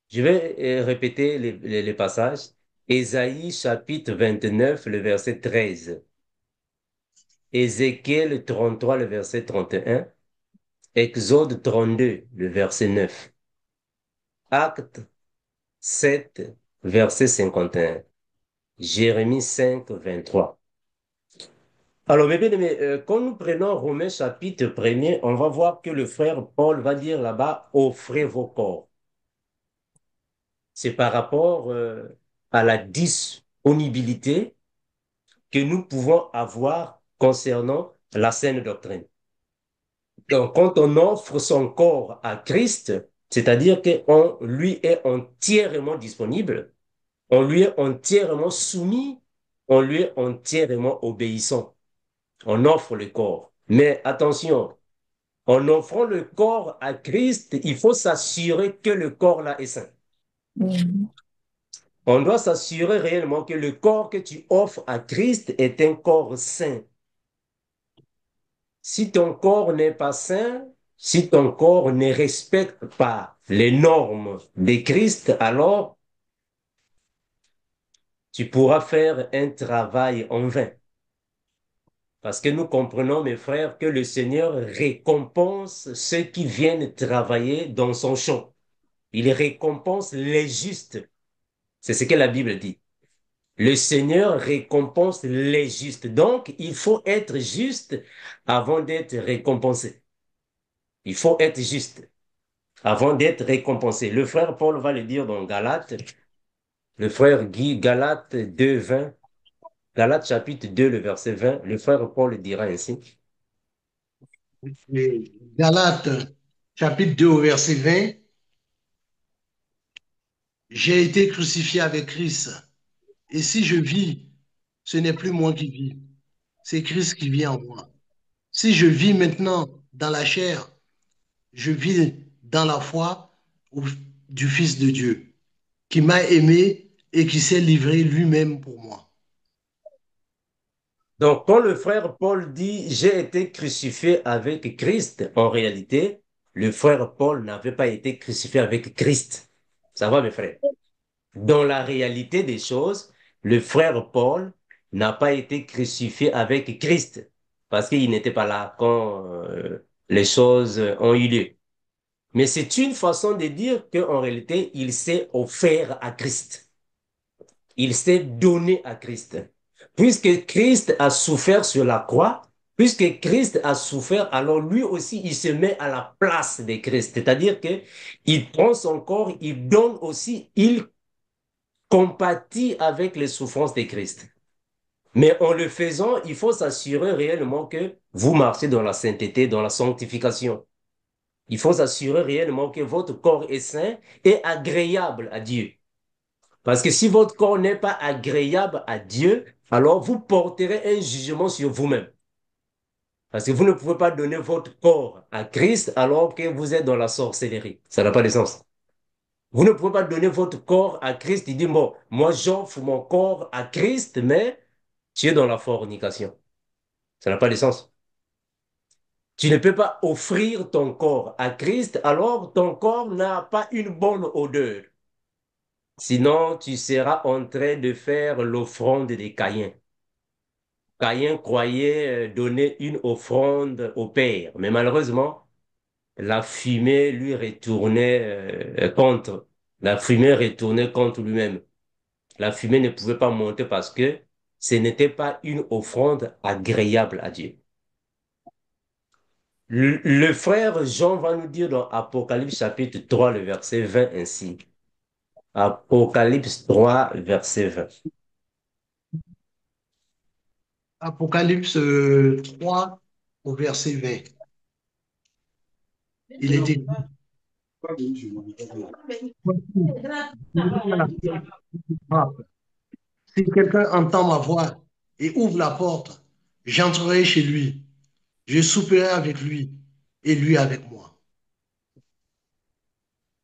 je vais répéter les passages. Ésaïe chapitre 29, le verset 13. Ézéchiel 33, le verset 31. Exode 32, le verset 9. Acte 7, verset 51. Jérémie 5, 23. Alors, mes bien-aimés, quand nous prenons Romains chapitre 1er, on va voir que le frère Paul va dire là-bas, offrez vos corps. C'est par rapport à la disponibilité que nous pouvons avoir concernant la saine doctrine. Donc, quand on offre son corps à Christ, c'est-à-dire qu'on lui est entièrement disponible, on lui est entièrement soumis, on lui est entièrement obéissant. On offre le corps. Mais attention, en offrant le corps à Christ, il faut s'assurer que le corps là est saint. On doit s'assurer réellement que le corps que tu offres à Christ est un corps saint. Si ton corps n'est pas saint, si ton corps ne respecte pas les normes de Christ, alors tu pourras faire un travail en vain. Parce que nous comprenons, mes frères, que le Seigneur récompense ceux qui viennent travailler dans son champ. Il récompense les justes. C'est ce que la Bible dit. Le Seigneur récompense les justes. Donc, il faut être juste avant d'être récompensé. Il faut être juste avant d'être récompensé. Le frère Paul va le dire dans Galates, Le frère Guy, Galates 2, 20. Galates chapitre 2, le verset 20. Le frère Paul dira ainsi. Galates chapitre 2 au verset 20. J'ai été crucifié avec Christ. Et si je vis, ce n'est plus moi qui vis, c'est Christ qui vit en moi. Si je vis maintenant dans la chair, je vis dans la foi du Fils de Dieu, qui m'a aimé et qui s'est livré lui-même pour moi. Donc, quand le frère Paul dit j'ai été crucifié avec Christ, en réalité, le frère Paul n'avait pas été crucifié avec Christ. Ça va, mes frères? Dans la réalité des choses, le frère Paul n'a pas été crucifié avec Christ parce qu'il n'était pas là quand les choses ont eu lieu. Mais c'est une façon de dire qu'en réalité, il s'est offert à Christ. Il s'est donné à Christ. Puisque Christ a souffert sur la croix, puisque Christ a souffert, alors lui aussi, il se met à la place de Christ. C'est-à-dire que il prend son corps, il donne aussi, il compatit avec les souffrances de Christ. Mais en le faisant, il faut s'assurer réellement que vous marchez dans la sainteté, dans la sanctification. Il faut s'assurer réellement que votre corps est saint et agréable à Dieu. Parce que si votre corps n'est pas agréable à Dieu, alors vous porterez un jugement sur vous-même. Parce que vous ne pouvez pas donner votre corps à Christ alors que vous êtes dans la sorcellerie. Ça n'a pas de sens. Vous ne pouvez pas donner votre corps à Christ et dire, bon, moi j'offre mon corps à Christ, mais tu es dans la fornication. Ça n'a pas de sens. Tu ne peux pas offrir ton corps à Christ alors ton corps n'a pas une bonne odeur. Sinon, tu seras en train de faire l'offrande des Caïns. Caïn croyait donner une offrande au Père, mais malheureusement, la fumée lui retournait contre. La fumée retournait contre lui-même. La fumée ne pouvait pas monter parce que ce n'était pas une offrande agréable à Dieu. Le frère Jean va nous dire dans Apocalypse chapitre 3, le verset 20 ainsi. Apocalypse 3, verset 20. Apocalypse 3 au verset 20. Il est écrit, si quelqu'un entend ma voix et ouvre la porte, j'entrerai chez lui, je souperai avec lui et lui avec moi.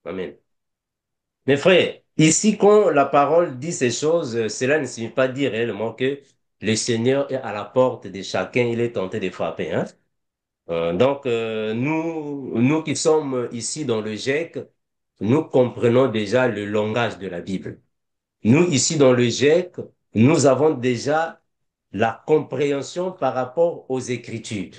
Amen. Mes frères, ici, quand la parole dit ces choses, cela ne signifie pas dire réellement que le Seigneur est à la porte de chacun, il est tenté de frapper, hein. Donc, nous qui sommes ici dans le GEC, nous comprenons déjà le langage de la Bible. Nous, ici dans le GEC, nous avons déjà la compréhension par rapport aux Écritures.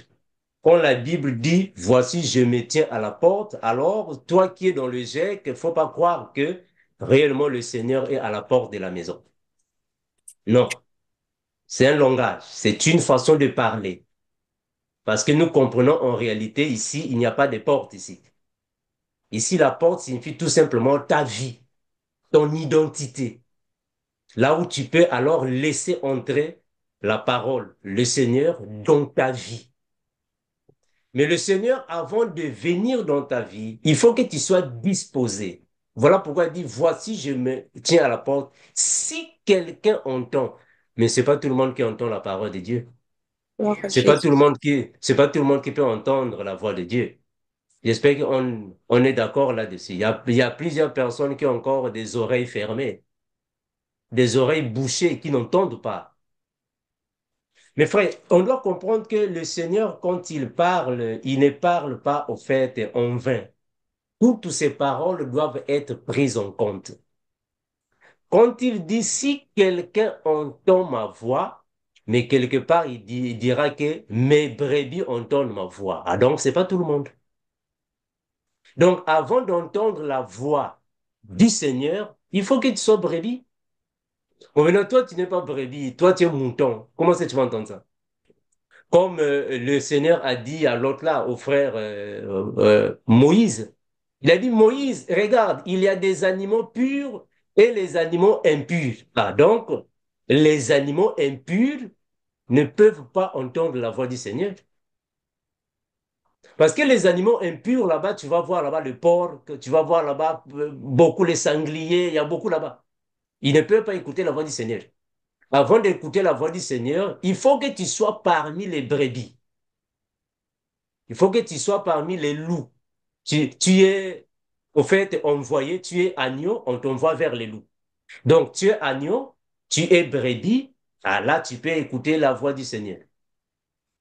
Quand la Bible dit, voici, je me tiens à la porte, alors toi qui es dans le GEC, il ne faut pas croire que réellement le Seigneur est à la porte de la maison. Non, c'est un langage, c'est une façon de parler. Parce que nous comprenons en réalité ici, il n'y a pas de porte ici. Ici, la porte signifie tout simplement ta vie, ton identité. Là où tu peux alors laisser entrer la parole, le Seigneur, dans ta vie. Mais le Seigneur, avant de venir dans ta vie, il faut que tu sois disposé. Voilà pourquoi il dit, voici, je me tiens à la porte. Si quelqu'un entend, mais c'est pas tout le monde qui entend la parole de Dieu. C'est pas tout le monde qui peut entendre la voix de Dieu. J'espère qu'on est d'accord là-dessus. Il y a plusieurs personnes qui ont encore des oreilles fermées, des oreilles bouchées, qui n'entendent pas. Mes frères, on doit comprendre que le Seigneur, quand il parle, il ne parle pas au fait en vain. Toutes ces paroles doivent être prises en compte. Quand il dit si quelqu'un entend ma voix, mais quelque part il dira que mes brebis entendent ma voix. Ah donc c'est pas tout le monde. Donc avant d'entendre la voix du Seigneur, il faut que tu sois brebis. Bon, maintenant toi tu n'es pas brebis, toi tu es mouton. Comment est-ce que tu vas entendre ça? Comme le Seigneur a dit à l'autre là, au frère Moïse. Il a dit, Moïse, regarde, il y a des animaux purs et les animaux impurs. Ah, donc, les animaux impurs ne peuvent pas entendre la voix du Seigneur. Parce que les animaux impurs, là-bas, tu vas voir là-bas le porc, tu vas voir là-bas beaucoup les sangliers, il y a beaucoup là-bas. Ils ne peuvent pas écouter la voix du Seigneur. Avant d'écouter la voix du Seigneur, il faut que tu sois parmi les brebis. Il faut que tu sois parmi les loups. Tu es, au fait, envoyé, tu es agneau, on t'envoie vers les loups. Donc, tu es agneau, tu es brebis, ah, là, tu peux écouter la voix du Seigneur.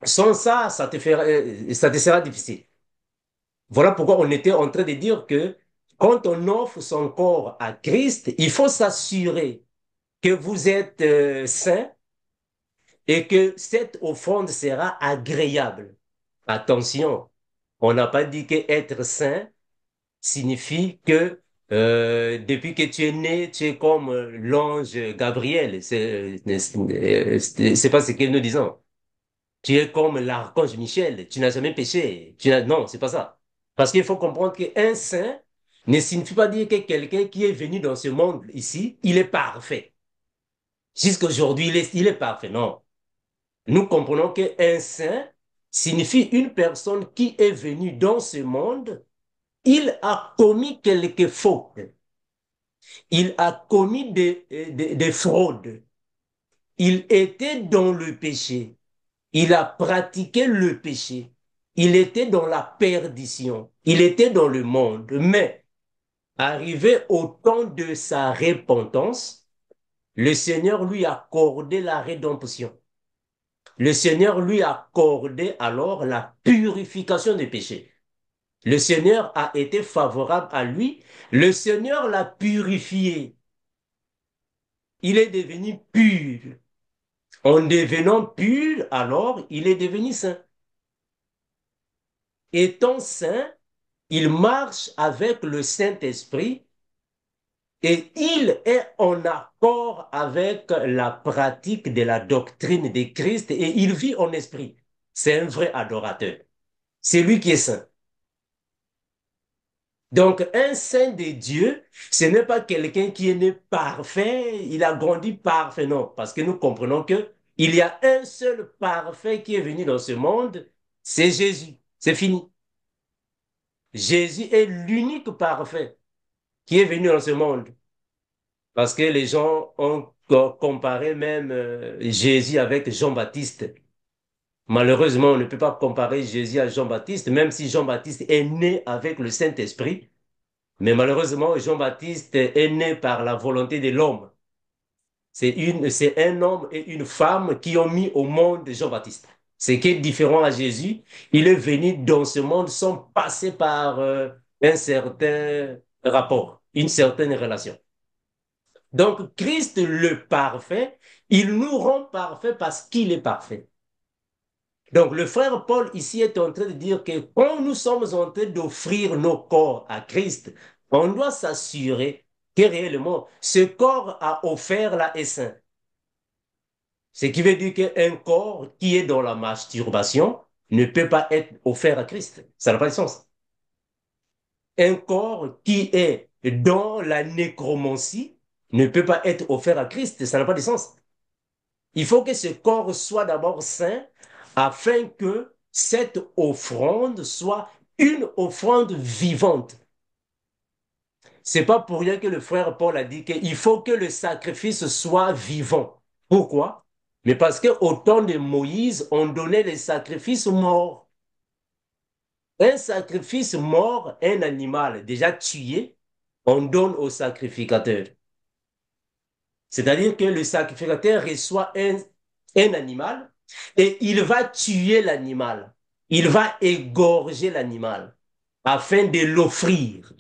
Sans ça, ça te sera difficile. Voilà pourquoi on était en train de dire que quand on offre son corps à Christ, il faut s'assurer que vous êtes saint et que cette offrande sera agréable. Attention, on n'a pas dit que être saint signifie que depuis que tu es né, tu es comme l'ange Gabriel. C'est pas ce que nous disons. Tu es comme l'archange Michel. Tu n'as jamais péché. Non, c'est pas ça. Parce qu'il faut comprendre qu'un saint ne signifie pas dire que quelqu'un qui est venu dans ce monde ici, il est parfait. Jusqu'aujourd'hui, il est parfait. Non. Nous comprenons qu'un saint signifie une personne qui est venue dans ce monde, il a commis quelques fautes. Il a commis des fraudes. Il était dans le péché. Il a pratiqué le péché. Il était dans la perdition. Il était dans le monde. Mais, arrivé au temps de sa repentance, le Seigneur lui a accordé la rédemption. Le Seigneur lui a accordé alors la purification des péchés. Le Seigneur a été favorable à lui. Le Seigneur l'a purifié. Il est devenu pur. En devenant pur, alors, il est devenu saint. Étant saint, il marche avec le Saint-Esprit et il est en accord avec la pratique de la doctrine de Christ et il vit en esprit. C'est un vrai adorateur. C'est lui qui est saint. Donc, un saint de Dieu, ce n'est pas quelqu'un qui est né parfait, il a grandi parfait, non, parce que nous comprenons que il y a un seul parfait qui est venu dans ce monde, c'est Jésus. C'est fini. Jésus est l'unique parfait qui est venu dans ce monde. Parce que les gens ont comparé même Jésus avec Jean-Baptiste. Malheureusement, on ne peut pas comparer Jésus à Jean-Baptiste, même si Jean-Baptiste est né avec le Saint-Esprit. Mais malheureusement, Jean-Baptiste est né par la volonté de l'homme. C'est un homme et une femme qui ont mis au monde Jean-Baptiste. Ce qui est différent à Jésus, il est venu dans ce monde sans passer par un certain rapport, une certaine relation. Donc, Christ le parfait, il nous rend parfaits parce qu'il est parfait. Donc, le frère Paul ici est en train de dire que quand nous sommes en train d'offrir nos corps à Christ, on doit s'assurer que réellement ce corps a offert là est saint. Ce qui veut dire qu'un corps qui est dans la masturbation ne peut pas être offert à Christ. Ça n'a pas de sens. Un corps qui est dans la nécromancie ne peut pas être offert à Christ. Ça n'a pas de sens. Il faut que ce corps soit d'abord saint afin que cette offrande soit une offrande vivante. C'est pas pour rien que le frère Paul a dit qu'il faut que le sacrifice soit vivant. Pourquoi? Mais parce qu'au temps de Moïse, on donnait les sacrifices morts. Un sacrifice mort, un animal déjà tué, on donne au sacrificateur. C'est-à-dire que le sacrificateur reçoit un animal et il va tuer l'animal. Il va égorger l'animal afin de l'offrir.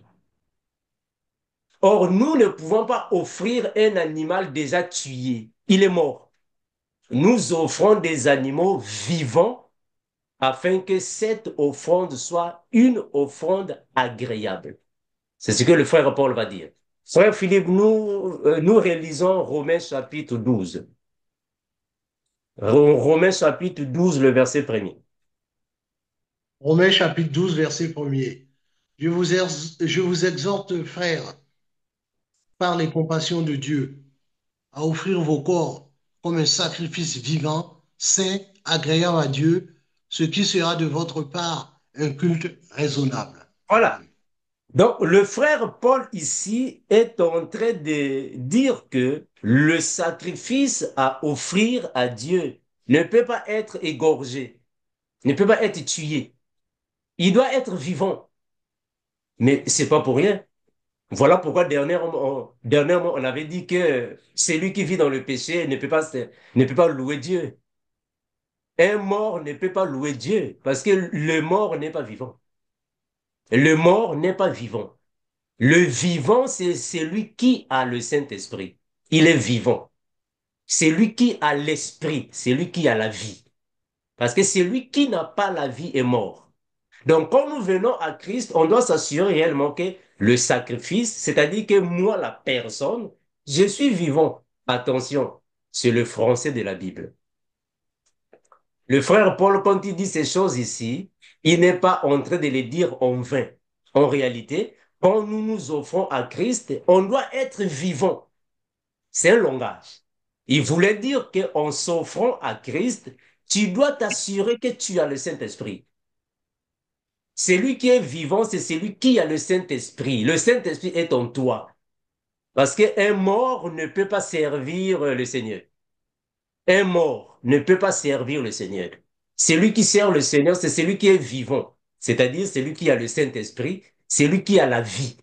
Or, nous ne pouvons pas offrir un animal déjà tué. Il est mort. Nous offrons des animaux vivants afin que cette offrande soit une offrande agréable. C'est ce que le frère Paul va dire. Frère Philippe, nous réalisons Romains chapitre 12. Romains chapitre 12, le verset 1er. Romains chapitre 12, verset 1er. Je vous exhorte, frères, par les compassions de Dieu, à offrir vos corps comme un sacrifice vivant, saint, agréable à Dieu, ce qui sera de votre part un culte raisonnable. Voilà. Donc, le frère Paul ici est en train de dire que le sacrifice à offrir à Dieu ne peut pas être égorgé, ne peut pas être tué. Il doit être vivant. Mais c'est pas pour rien. Voilà pourquoi dernièrement, on avait dit que celui qui vit dans le péché ne peut pas louer Dieu. Un mort ne peut pas louer Dieu parce que le mort n'est pas vivant. Le mort n'est pas vivant. Le vivant, c'est celui qui a le Saint-Esprit. Il est vivant. C'est lui qui a l'esprit, c'est lui qui a la vie. Parce que celui qui n'a pas la vie est mort. Donc, quand nous venons à Christ, on doit s'assurer réellement que le sacrifice, c'est-à-dire que moi, la personne, je suis vivant. Attention, c'est le français de la Bible. Le frère Paul, quand il dit ces choses ici, il n'est pas en train de les dire en vain. En réalité, quand nous nous offrons à Christ, on doit être vivant. C'est un langage. Il voulait dire qu'en s'offrant à Christ, tu dois t'assurer que tu as le Saint-Esprit. Celui qui est vivant, c'est celui qui a le Saint-Esprit. Le Saint-Esprit est en toi. Parce qu'un mort ne peut pas servir le Seigneur. Un mort ne peut pas servir le Seigneur. Celui qui sert le Seigneur, c'est celui qui est vivant. C'est-à-dire celui qui a le Saint-Esprit, celui qui a la vie.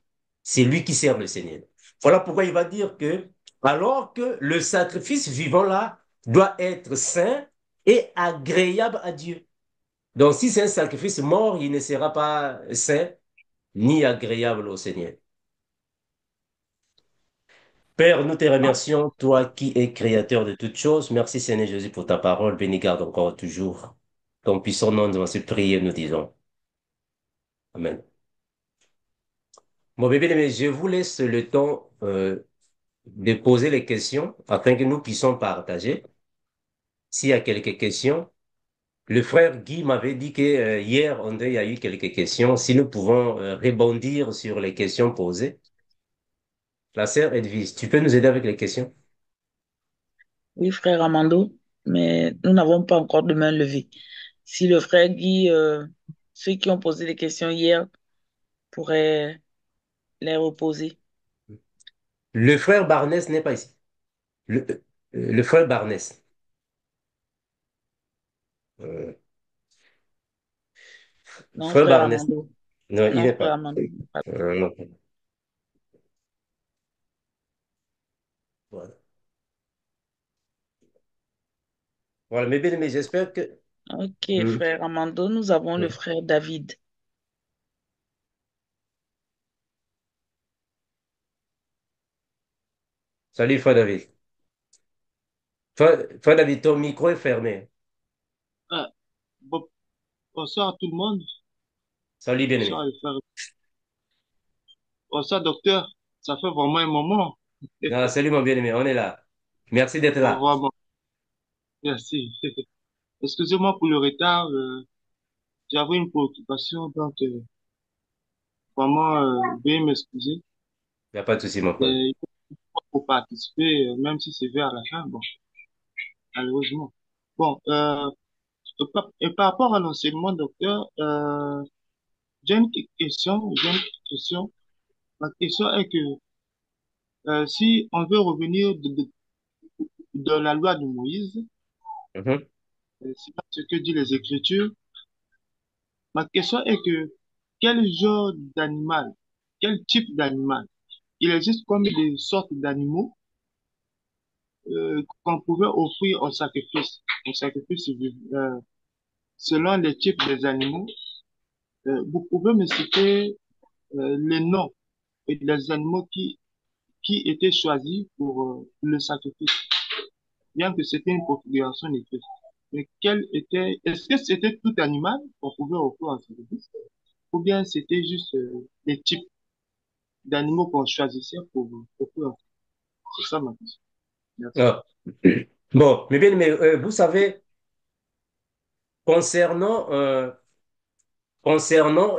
C'est lui qui sert le Seigneur. Voilà pourquoi il va dire que, alors que le sacrifice vivant là doit être saint et agréable à Dieu. Donc, si c'est un sacrifice mort, il ne sera pas saint ni agréable au Seigneur. Père, nous te remercions, toi qui es créateur de toutes choses. Merci Seigneur Jésus pour ta parole. Béni garde encore toujours. Ton puissant nom devant ce prier, nous disons. Amen. Mon bébé, mais je vous laisse le temps de poser les questions afin que nous puissions partager. S'il y a quelques questions, le frère Guy m'avait dit que hier, André, il y a eu quelques questions. Si nous pouvons rebondir sur les questions posées. La sœur Edwige, tu peux nous aider avec les questions? Oui, frère Amando, mais nous n'avons pas encore de main levée. Si le frère Guy, ceux qui ont posé les questions hier, pourraient les reposer. Le frère Barnès n'est pas ici. Le frère Barnès. Euh, Non, frère frère Barnès. Amando. Non, il Non, n'est frère pas. Amando. Non. Voilà. Voilà, mais bien, mais j'espère que... Ok, Hmm. frère Amando, nous avons le Hmm. frère David. Salut, frère David. Frère David, ton micro est fermé. Ah, bon- bonsoir à tout le monde. Salut, Bonsoir bien-aimé. les frères. Bonsoir docteur. Ça fait vraiment un moment. Ah, salut, mon bien-aimé, on est là. Merci d'être Bon, là. vraiment, merci. Excusez-moi pour le retard. J'avais une préoccupation, donc vraiment, veuillez m'excuser. Il n'y a pas de souci, mon frère. Il faut participer, même si c'est vers la fin. Bon, malheureusement. Bon, par rapport à l'enseignement, docteur, j'ai une petite question. J'ai une petite question. Ma question est que si on veut revenir de la loi de Moïse, Mhm. c'est pas ce que disent les Écritures. Ma question est que quel genre d'animal, quel type d'animal, il existe combien de sortes d'animaux qu'on pouvait offrir au sacrifice selon les types des animaux. Vous pouvez me citer les noms et les animaux qui étaient choisis pour le sacrifice, bien que c'était une configuration écrite. Mais est-ce que c'était tout animal qu'on pouvait offrir en sacrifice, ou bien c'était juste des types d'animaux qu'on choisissait pour offrir? C'est ça ma question. Merci. Ah. Bon, mais bien, mais vous savez, concernant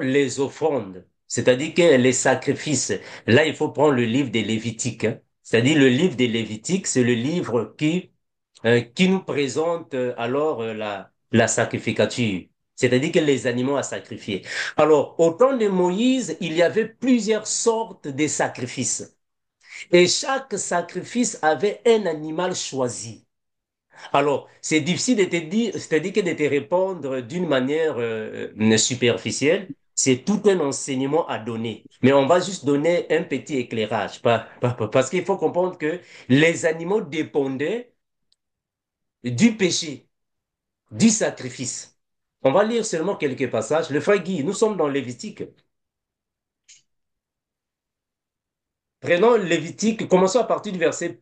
les offrandes, C'est-à-dire que les sacrifices, là, il faut prendre le livre des Lévitiques, hein. C'est-à-dire le livre des Lévitiques, c'est le livre qui nous présente alors la sacrificature, c'est-à-dire que les animaux à sacrifier. Alors, au temps de Moïse, il y avait plusieurs sortes de sacrifices. Et chaque sacrifice avait un animal choisi. Alors, c'est difficile de te dire, c'est-à-dire que de te répondre d'une manière superficielle. C'est tout un enseignement à donner. Mais on va juste donner un petit éclairage. Parce qu'il faut comprendre que les animaux dépendaient du péché, du sacrifice. On va lire seulement quelques passages. Le frère Guy, nous sommes dans Lévitique. Prenons Lévitique, commençons à partir du verset,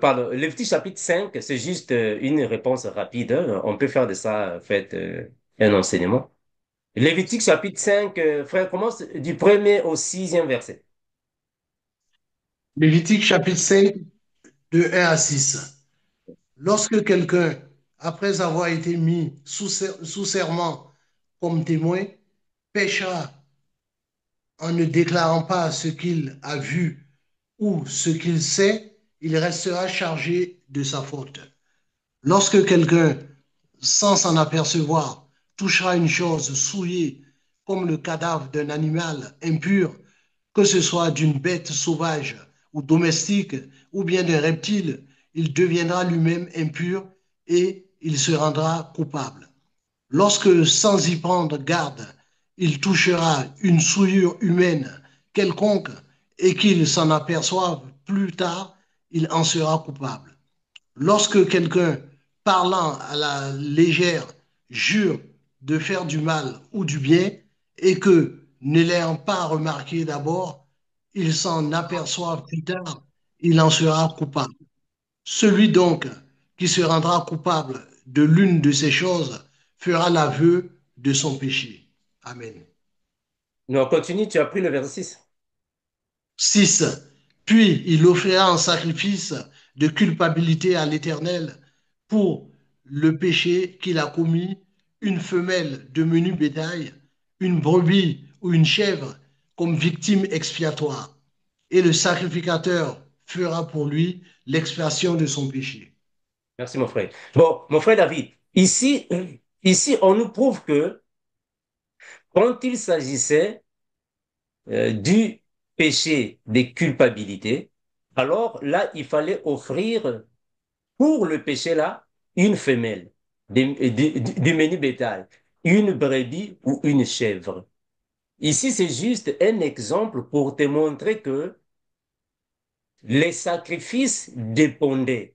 pardon, Lévitique chapitre 5, c'est juste une réponse rapide, hein. On peut faire de ça, un enseignement. Lévitique chapitre 5, frère, commence du premier au sixième verset. Lévitique chapitre 5, de 1 à 6. Lorsque quelqu'un, après avoir été mis sous serment comme témoin, péchera en ne déclarant pas ce qu'il a vu ou ce qu'il sait, il restera chargé de sa faute. Lorsque quelqu'un, sans s'en apercevoir, touchera une chose souillée comme le cadavre d'un animal impur, que ce soit d'une bête sauvage ou domestique ou bien d'un reptile, il deviendra lui-même impur et il se rendra coupable. Lorsque, sans y prendre garde, il touchera une souillure humaine quelconque et qu'il s'en aperçoive plus tard, il en sera coupable. Lorsque quelqu'un, parlant à la légère, jure de faire du mal ou du bien et que, ne l'ayant pas remarqué d'abord, il s'en aperçoive plus tard, il en sera coupable. Celui donc qui se rendra coupable de l'une de ces choses fera l'aveu de son péché. Amen. Non, continue, tu as pris le verset 6. 6. Puis il offrira en sacrifice de culpabilité à l'Éternel pour le péché qu'il a commis une femelle de menu bétail, une brebis ou une chèvre comme victime expiatoire. Et le sacrificateur fera pour lui l'expiation de son péché. Merci, mon frère. Bon, mon frère David, ici, on nous prouve que quand il s'agissait du péché des culpabilités, alors là, il fallait offrir pour le péché-là une femelle du menu bétail, une brebis ou une chèvre. Ici, c'est juste un exemple pour te montrer que les sacrifices dépendaient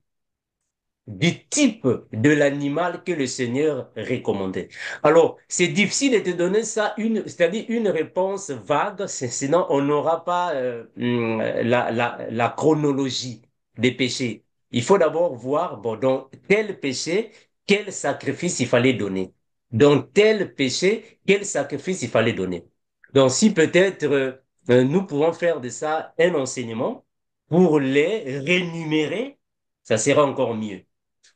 du type de l'animal que le Seigneur recommandait. Alors, c'est difficile de te donner ça, c'est-à-dire une réponse vague, sinon on n'aura pas la chronologie des péchés. Il faut d'abord voir, bon, dans tel péché, quel sacrifice il fallait donner. Dans tel péché, quel sacrifice il fallait donner. Donc, si peut-être nous pouvons faire de ça un enseignement pour les rémunérer, ça sera encore mieux.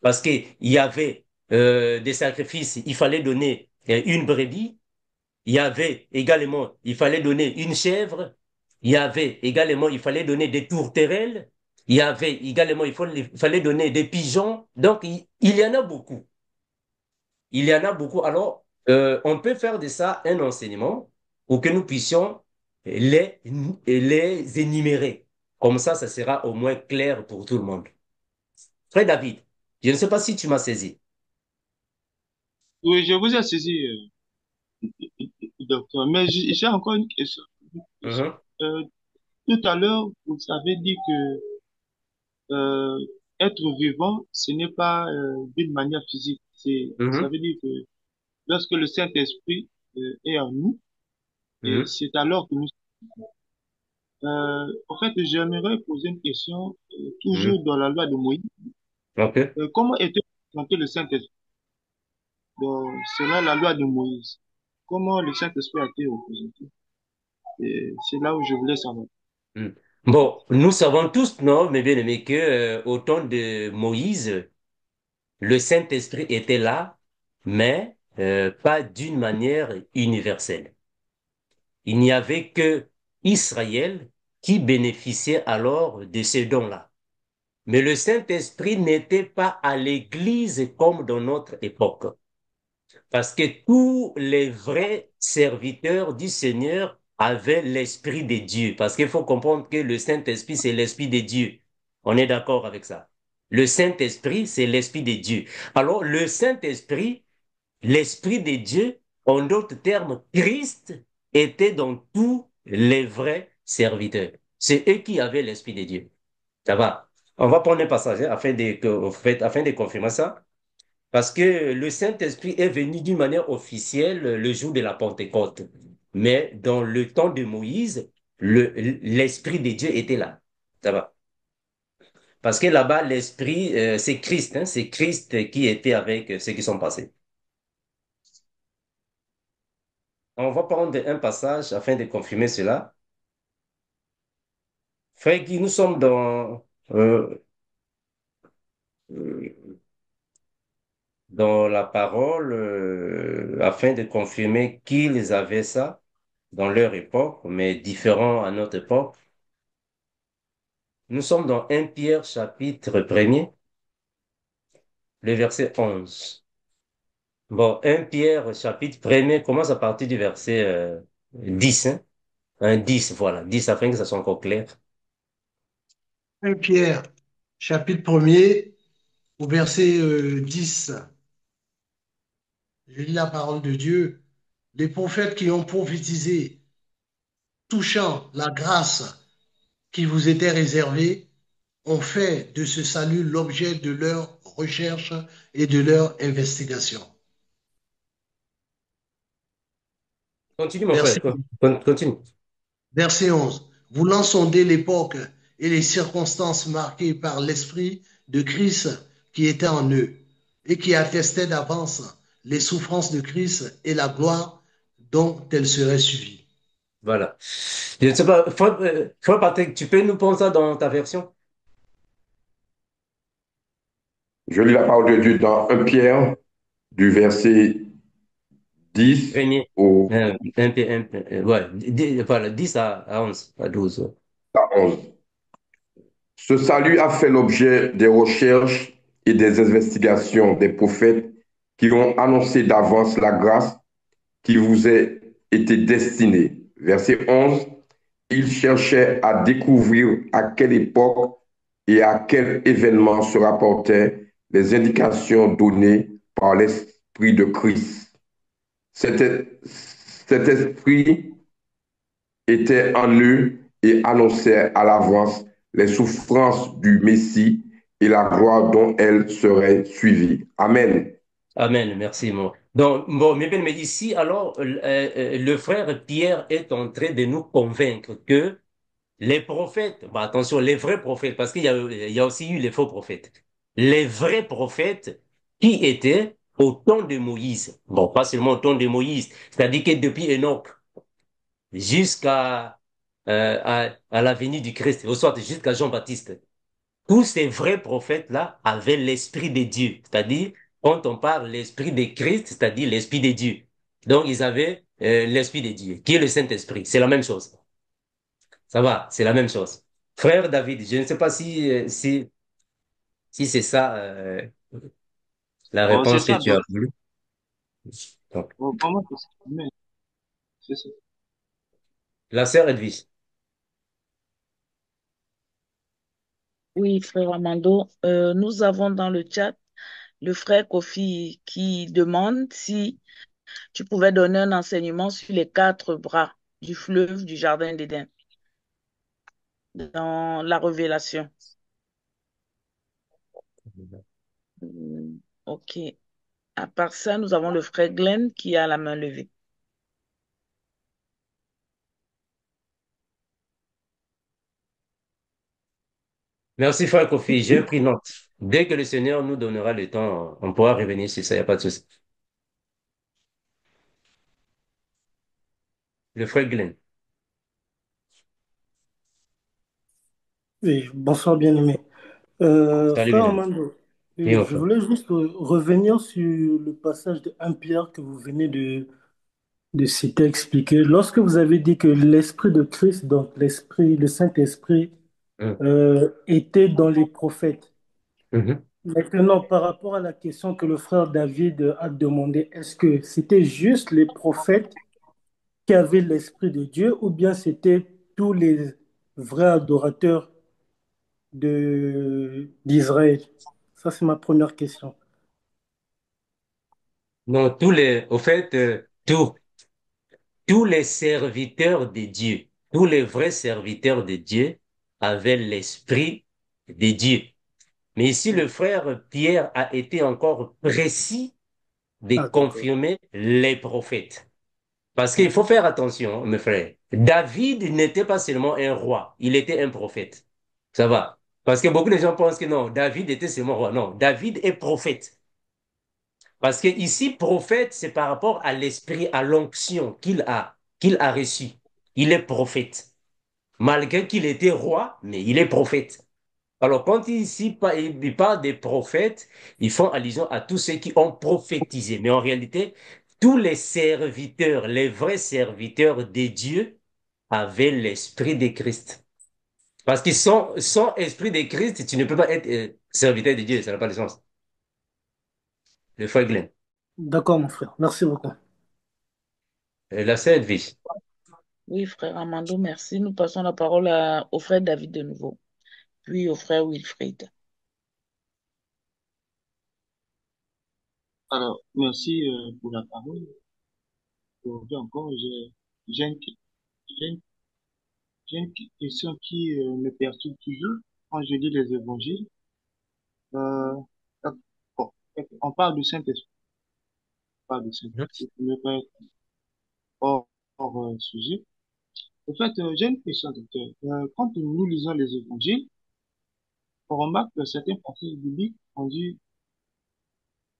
Parce qu'il y avait des sacrifices, il fallait donner une brebis, il y avait également, il fallait donner une chèvre, il y avait également, il fallait donner des tourterelles, il y avait également, il fallait donner des pigeons. Donc, il y en a beaucoup. Il y en a beaucoup. Alors, on peut faire de ça un enseignement pour que nous puissions les énumérer. Comme ça sera au moins clair pour tout le monde. Frère David, je ne sais pas si tu m'as saisi. Oui, je vous ai saisi, docteur, mais j'ai encore une question. Mhm, Euh, Tout à l'heure, vous avez dit que euh, être vivant, ce n'est pas d'une manière physique. Ça mhm, veut dire que lorsque le Saint-Esprit est en nous, et mhm. c'est alors que nous... en fait, j'aimerais poser une question, Mhm. toujours dans la loi de Moïse. OK. Comment était présenté le Saint-Esprit selon la loi de Moïse? Comment le Saint-Esprit a été représenté? Et c'est là où je voulais savoir. Mhm. Bon, nous savons tous, non, mes bien-aimés, que au temps de Moïse, le Saint-Esprit était là, mais pas d'une manière universelle. il n'y avait que Israël qui bénéficiait alors de ces dons-là. Mais le Saint-Esprit n'était pas à l'Église comme dans notre époque. Parce que tous les vrais serviteurs du Seigneur avaient l'Esprit de Dieu. Parce qu'il faut comprendre que le Saint-Esprit, c'est l'Esprit de Dieu. On est d'accord avec ça. Le Saint-Esprit, c'est l'Esprit de Dieu. Alors, le Saint-Esprit, l'Esprit de Dieu, en d'autres termes, Christ était dans tous les vrais serviteurs. C'est eux qui avaient l'Esprit de Dieu. Ça va. On va prendre un passage hein, afin de confirmer ça. Parce que le Saint-Esprit est venu d'une manière officielle le jour de la Pentecôte. Mais dans le temps de Moïse, l'Esprit de Dieu était là. Ça va. Parce que là-bas, l'Esprit, c'est Christ. Hein, c'est Christ qui était avec ceux qui sont passés. On va prendre un passage afin de confirmer cela. Frère Guy, nous sommes dans la parole afin de confirmer qu'ils avaient ça dans leur époque, mais différent à notre époque. Nous sommes dans 1 Pierre chapitre 1er, le verset 11. Bon, 1 Pierre chapitre 1er commence à partir du verset 10. Hein? Un 10, voilà, 10 afin que ça soit encore clair. 1 Pierre, chapitre 1er, au verset 10. Je lis la parole de Dieu. Les prophètes qui ont prophétisé touchant la grâce qui vous était réservée ont fait de ce salut l'objet de leur recherche et de leur investigation. Continue, mon frère, Verset, continue. verset 11. Voulant sonder l'époque et les circonstances marquées par l'Esprit de Christ qui était en eux et qui attestait d'avance les souffrances de Christ et la gloire dont elles seraient suivies. Voilà. Je ne sais pas, frère Patrick, tu peux nous prendre ça dans ta version? Je lis la parole de Dieu dans 1 Pierre, du verset 10 Premier. au Ouais, voilà, 10 à 11, à 12. à 11. Ce salut a fait l'objet des recherches et des investigations des prophètes qui ont annoncé d'avance la grâce qui vous est été destinée. Verset 11. Ils cherchaient à découvrir à quelle époque et à quel événement se rapportaient les indications données par l'Esprit de Christ. Cet esprit était en eux et annonçait à l'avance les souffrances du Messie et la gloire dont elles seraient suivies. Amen. Amen, merci, mon. Donc, bon, mais ici, alors, le frère Pierre est en train de nous convaincre que les prophètes, bah, attention, les vrais prophètes, parce il y a aussi eu les faux prophètes. Les vrais prophètes qui étaient au temps de Moïse. Bon, pas seulement au temps de Moïse, c'est-à-dire que depuis Enoch jusqu'à à la venue du Christ, ou soit jusqu'à Jean-Baptiste. Tous ces vrais prophètes-là avaient l'esprit de Dieu. C'est-à-dire, quand on parle l'esprit de Christ, c'est-à-dire l'esprit de Dieu. Donc, ils avaient l'esprit de Dieu, qui est le Saint-Esprit. C'est la même chose. Ça va, c'est la même chose. Frère David, je ne sais pas si c'est ça la Oh, c'est réponse que ça, tu as donc, voulu. Donc, comment c'est ça? Amen. C'est ça. la sœur Edwige. Oui, frère Amando, nous avons dans le chat le frère Kofi qui demande si tu pouvais donner un enseignement sur les 4 bras du fleuve du Jardin d'Éden dans la Révélation. Ok. À part ça, nous avons le frère Glenn qui a la main levée. Merci, frère Kofi. J'ai pris note. Dès que le Seigneur nous donnera le temps, on pourra revenir sur ça, il n'y a pas de souci. Le frère Glenn. Oui, bonsoir bien-aimé. Salut, Frère bien-aimé. Amando, Oui, mon je frère. voulais juste revenir sur le passage de 1 Pierre que vous venez de citer, expliquer. Lorsque vous avez dit que l'Esprit de Christ, donc l'Esprit, le Saint-Esprit, Hum, était dans les prophètes. mhm. Maintenant, par rapport à la question que le frère David a demandé, est-ce que c'était juste les prophètes qui avaient l'Esprit de Dieu ou bien c'était tous les vrais adorateurs d'Israël? Ça, c'est ma première question. Non, au fait, tous les serviteurs de Dieu, tous les vrais serviteurs de Dieu avaient l'esprit de Dieu. Mais ici, le frère Pierre a été encore précis de Ah, d'accord. confirmer les prophètes. Parce qu'il faut faire attention, mes frères. David n'était pas seulement un roi, il était un prophète. Ça va. Parce que beaucoup de gens pensent que non, David était seulement roi. Non, David est prophète. Parce que ici, prophète, c'est par rapport à l'esprit, à l'onction qu'il a reçu. Il est prophète. Malgré qu'il était roi, mais il est prophète. Alors, quand il parle des prophètes, ils font allusion à tous ceux qui ont prophétisé. Mais en réalité, tous les serviteurs, les vrais serviteurs de Dieu, avaient l'esprit de Christ. Parce que sans esprit de Christ, tu ne peux pas être serviteur de Dieu. Ça n'a pas de sens. Le frère Glenn. D'accord, mon frère. Merci beaucoup. La Sainte Vie. Oui, frère Amando, merci. Nous passons la parole au frère David de nouveau, puis au frère Wilfried. Alors, merci pour la parole. Aujourd'hui encore, j'ai une, j'ai une- j'ai une question qui me perturbe toujours quand je lis les évangiles. Euh, bon, on parle du Saint-Esprit, on parle du Saint-Esprit, pour ne pas être hors, sujet. En fait, j'ai une question, docteur. Quand nous lisons les évangiles, on remarque que certains passages bibliques ont dit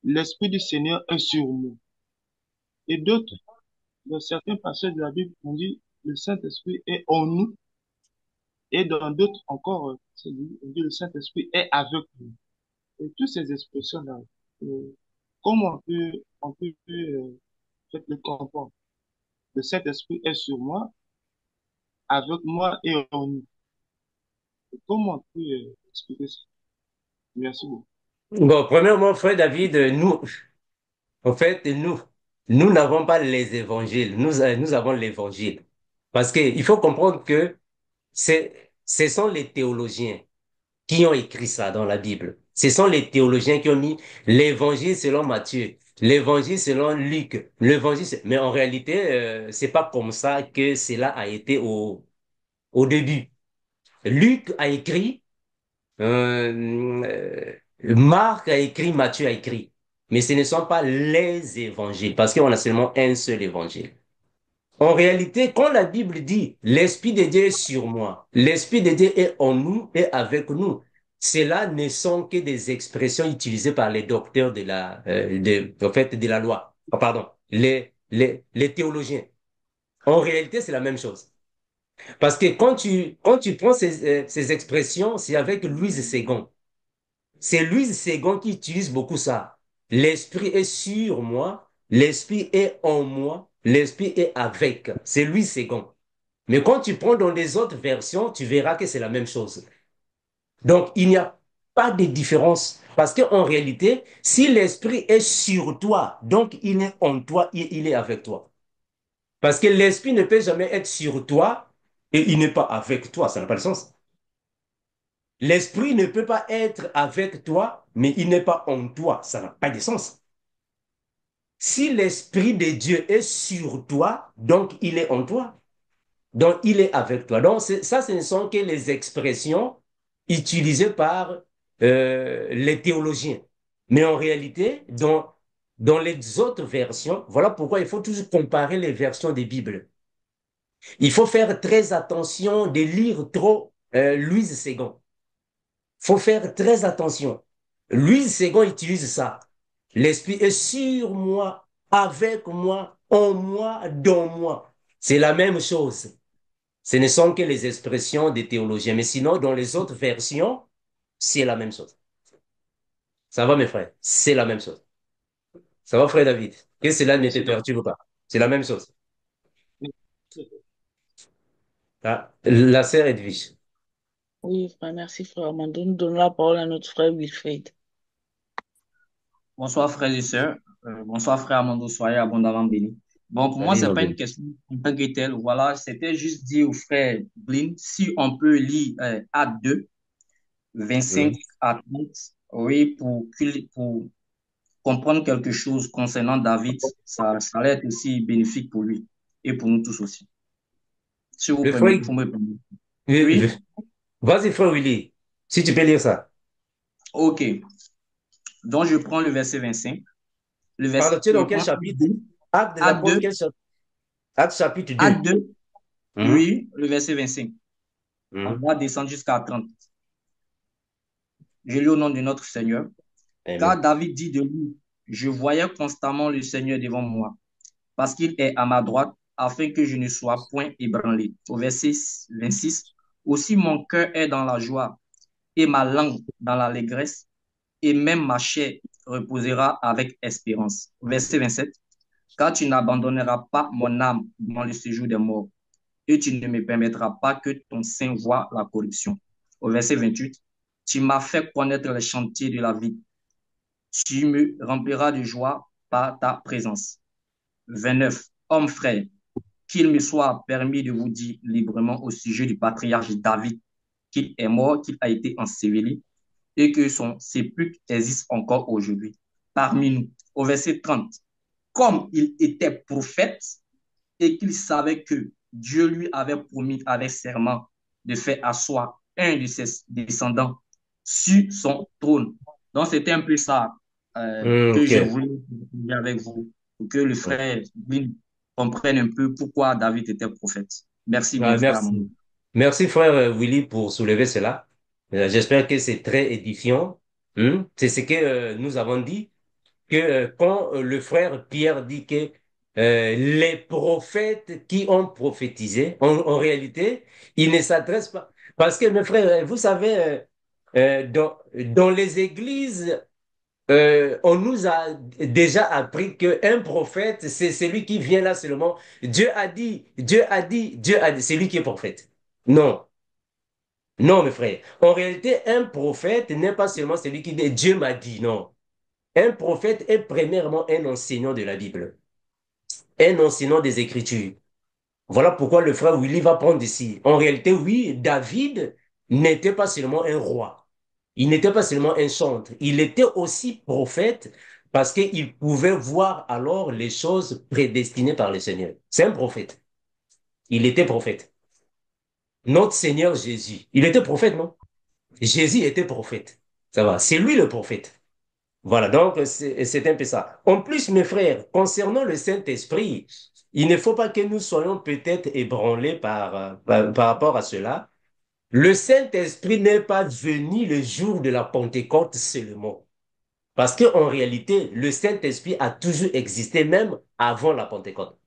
l'Esprit du Seigneur est sur nous. Et d'autres, dans certains passages de la Bible, on dit le Saint-Esprit est en nous. Et dans d'autres encore, on dit le Saint-Esprit est avec nous. Et toutes ces expressions-là, euh, comment on peut peut le comprendre? Le Saint-Esprit est sur moi, avec moi et en nous. Et comment on peut expliquer ça? Merci beaucoup. Bon, premièrement, frère David, en fait, nous n'avons pas les évangiles. Nous avons l'évangile. Parce qu'il faut comprendre que ce sont les théologiens qui ont écrit ça dans la Bible. Ce sont les théologiens qui ont mis l'évangile selon Matthieu, l'évangile selon Luc, mais en réalité, c'est pas comme ça que cela a été au début. Luc a écrit, Marc a écrit, Matthieu a écrit. Mais ce ne sont pas les évangiles, parce qu'on a seulement un seul évangile. En réalité, quand la Bible dit l'Esprit de Dieu est sur moi, l'Esprit de Dieu est en nous et avec nous, cela ne sont que des expressions utilisées par les docteurs en fait, de la loi. Ah, pardon, les théologiens. En réalité, c'est la même chose. Parce que quand tu prends ces expressions, c'est avec Louise Ségon. C'est Louise Ségon qui utilise beaucoup ça. L'Esprit est sur moi, l'Esprit est en moi, l'Esprit est avec. C'est Louise Ségon. Mais quand tu prends dans les autres versions, tu verras que c'est la même chose. Donc, il n'y a pas de différence. Parce qu'en réalité, si l'Esprit est sur toi, donc il est en toi et il est avec toi. Parce que l'Esprit ne peut jamais être sur toi et il n'est pas avec toi. Ça n'a pas de sens. L'Esprit ne peut pas être avec toi, mais il n'est pas en toi. Ça n'a pas de sens. Si l'Esprit de Dieu est sur toi, donc il est en toi. Donc il est avec toi. Donc ça, ce ne sont que les expressions utilisées par les théologiens. Mais en réalité, dans les autres versions, voilà pourquoi il faut toujours comparer les versions des Bibles. Il faut faire très attention de lire trop Louise Ségon. Faut faire très attention. Louise Ségon utilise ça. L'Esprit est sur moi, avec moi, en moi, dans moi. C'est la même chose. Ce ne sont que les expressions des théologiens. Mais sinon, dans les autres versions, c'est la même chose. Ça va, mes frères? C'est la même chose. Ça va, frère David? Que cela ne te Merci, docteur. perturbe pas. C'est la même chose. Ah, la sœur Edwige. Oui, frère, merci, frère Armando. Nous donnons la parole à notre frère Wilfred. Bonsoir frères et sœurs. Bonsoir frère Armando, soyez abondamment bénis. Bon, pour moi, Salut, c'est mon pas bien. une question en tant que telle. Voilà, c'était juste dire au frère Blin si on peut lire Acte 2, 25 Mhm. à 30, oui, pour comprendre quelque chose concernant David, ça allait être aussi bénéfique pour lui et pour nous tous aussi. Si vous Le frère, vous me permettez. euh, euh, Oui, vas-y, frère Willy, si tu peux lire ça. ok. Donc, je prends le verset 25. Pardon, tu es Je dans quel prends chapitre? Acte des Acte apôtres, 2, quel chapitre? Acte chapitre Acte 2. 2, Mhm. oui, le verset 25. On Mhm. va descendre jusqu'à 30. Je lis au nom de notre Seigneur. Car Amen. David dit de lui, je voyais constamment le Seigneur devant moi, parce qu'il est à ma droite, afin que je ne sois point ébranlé. Au verset 26, aussi mon cœur est dans la joie et ma langue dans l'allégresse, et même ma chair reposera avec espérance. Au verset 27, car tu n'abandonneras pas mon âme dans le séjour des morts, et tu ne me permettras pas que ton sein voie la corruption. Au verset 28, tu m'as fait connaître les chantiers de la vie. Tu me rempliras de joie par ta présence. 29. Homme frère, qu'il me soit permis de vous dire librement au sujet du patriarche David qu'il est mort, qu'il a été enseveli et que son sépulcre existe encore aujourd'hui parmi nous. Au verset 30. Comme il était prophète et qu'il savait que Dieu lui avait promis avec serment de faire asseoir un de ses descendants sur son trône. Donc, c'était un peu ça que Ok. je voulais dire avec vous, pour que le frère comprenne un peu pourquoi David était prophète. Merci bien, Ah, frère merci. Amandou. Merci, frère Willy, pour soulever cela. J'espère que c'est très édifiant. C'est ce que nous avons dit, que quand le frère Pierre dit que les prophètes qui ont prophétisé, en réalité, ils ne s'adressent pas. Parce que, mes frères, vous savez, dans les églises, on nous a déjà appris qu'un prophète, c'est celui qui vient là seulement. Dieu a dit, Dieu a dit, Dieu a dit. C'est lui qui est prophète. Non, non, mes frères. En réalité, un prophète n'est pas seulement celui qui dit Dieu m'a dit. Non. Un prophète est premièrement un enseignant de la Bible, un enseignant des Écritures. Voilà pourquoi le frère Willy va prendre ici. En réalité, oui, David n'était pas seulement un roi. Il n'était pas seulement un chantre. Il était aussi prophète parce qu'il pouvait voir alors les choses prédestinées par le Seigneur. C'est un prophète. Il était prophète. Notre Seigneur Jésus, il était prophète, non? Jésus était prophète. Ça va, c'est lui le prophète. Voilà, donc c'est un peu ça. En plus, mes frères, concernant le Saint-Esprit, il ne faut pas que nous soyons peut-être ébranlés par rapport à cela. Le Saint-Esprit n'est pas venu le jour de la Pentecôte seulement. Parce qu'en réalité, le Saint-Esprit a toujours existé même avant la Pentecôte.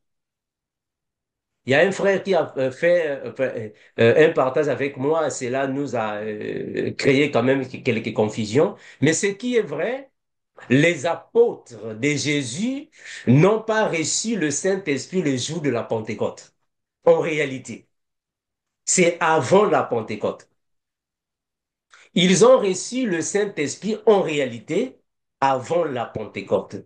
Il y a un frère qui a un partage avec moi, cela nous a créé quand même quelques confusions. Mais ce qui est vrai, les apôtres de Jésus n'ont pas reçu le Saint-Esprit le jour de la Pentecôte. En réalité, c'est avant la Pentecôte. Ils ont reçu le Saint-Esprit en réalité avant la Pentecôte.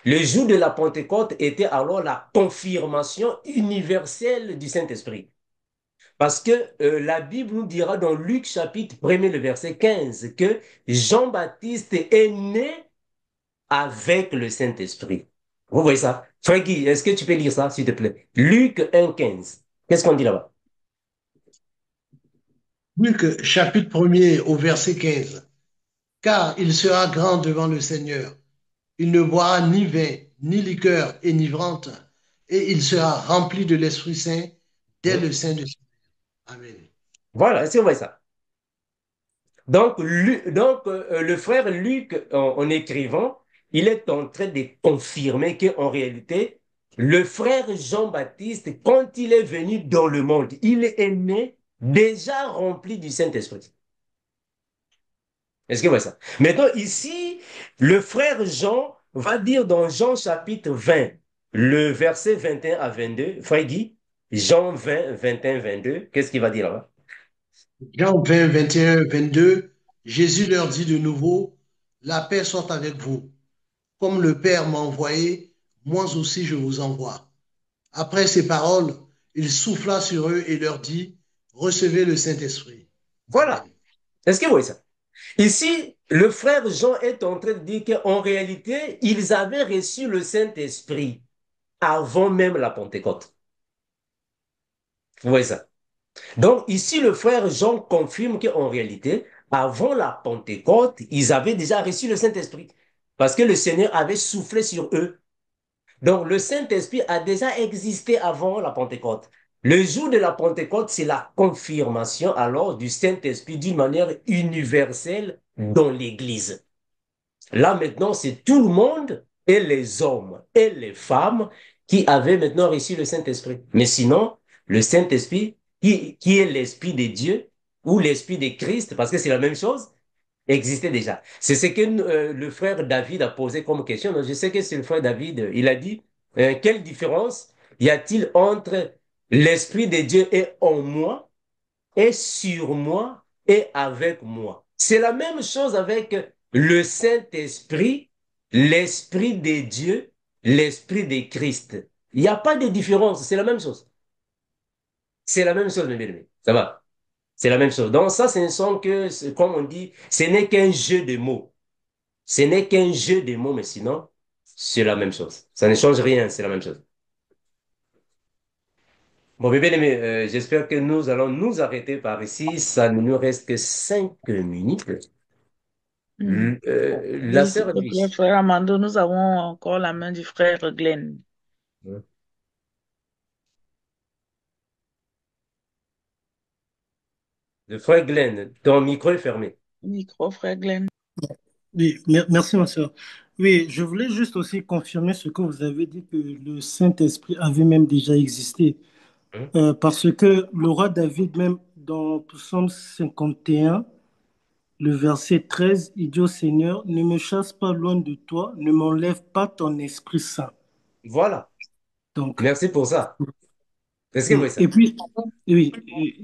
Le jour de la Pentecôte était alors la confirmation universelle du Saint-Esprit. Parce que la Bible nous dira dans Luc chapitre 1er, le verset 15, que Jean-Baptiste est né avec le Saint-Esprit. Vous voyez ça? Frère Guy, est-ce que tu peux lire ça, s'il te plaît? Luc 1, 15. Qu'est-ce qu'on dit là-bas? Luc chapitre 1er au verset 15. Car il sera grand devant le Seigneur. Il ne boira ni vin, ni liqueur enivrante, et il sera rempli de l'Esprit Saint dès Hein? le sein de son Père. Amen. Voilà, est-ce que vous voyez ça? Donc, le frère Luc, en écrivant, il est en train de confirmer qu'en réalité, le frère Jean-Baptiste, quand il est venu dans le monde, il est né déjà rempli du Saint-Esprit. Est-ce que vous voyez ça? Maintenant, ici, le frère Jean va dire dans Jean chapitre 20, le verset 21 à 22, frère Guy, Jean 20, 21, 22. Qu'est-ce qu'il va dire là? Jean 20, 21, 22, Jésus leur dit de nouveau, la paix soit avec vous. Comme le Père m'a envoyé, moi aussi je vous envoie. Après ces paroles, il souffla sur eux et leur dit, recevez le Saint-Esprit. Voilà. Amen. Est-ce que vous voyez ça? Ici, le frère Jean est en train de dire qu'en réalité, ils avaient reçu le Saint-Esprit avant même la Pentecôte. Vous voyez ça? Donc ici, le frère Jean confirme qu'en réalité, avant la Pentecôte, ils avaient déjà reçu le Saint-Esprit. Parce que le Seigneur avait soufflé sur eux. Donc le Saint-Esprit a déjà existé avant la Pentecôte. Le jour de la Pentecôte, c'est la confirmation alors du Saint-Esprit d'une manière universelle dans l'Église. Là maintenant, c'est tout le monde et les hommes et les femmes qui avaient maintenant reçu le Saint-Esprit. Mais sinon, le Saint-Esprit, qui est l'Esprit de Dieu ou l'Esprit de Christ, parce que c'est la même chose, existait déjà. C'est ce que le frère David a posé comme question. Donc, je sais que c'est le frère David. Il a dit, quelle différence y a-t-il entre l'Esprit de Dieu est en moi et sur moi et avec moi? C'est la même chose avec le Saint-Esprit, l'Esprit de Dieu, l'Esprit de Christ. Il n'y a pas de différence, c'est la même chose. C'est la même chose, mes bien-aimés. Ça va? C'est la même chose. Donc ça, ce ne sont que, comme on dit, ce n'est qu'un jeu de mots. Ce n'est qu'un jeu de mots, mais sinon, c'est la même chose. Ça ne change rien, c'est la même chose. Bon, mes bien-aimés, j'espère que nous allons nous arrêter par ici. Ça ne nous reste que 5 minutes. La Oui, s'il sœur te plaît, Louise. frère Amando, nous avons encore la main du frère Glenn. Le frère Glenn, ton micro est fermé. Micro, frère Glenn. Oui, merci, ma soeur. Oui, je voulais juste aussi confirmer ce que vous avez dit, que le Saint-Esprit avait même déjà existé. Hein? Parce que le roi David, même dans Psaume 51, le verset 13, il dit au Seigneur, ne me chasse pas loin de toi, ne m'enlève pas ton Esprit Saint. Voilà. Donc, Merci pour ça. Est-ce que vous voyez oui. ça? Et puis, oui,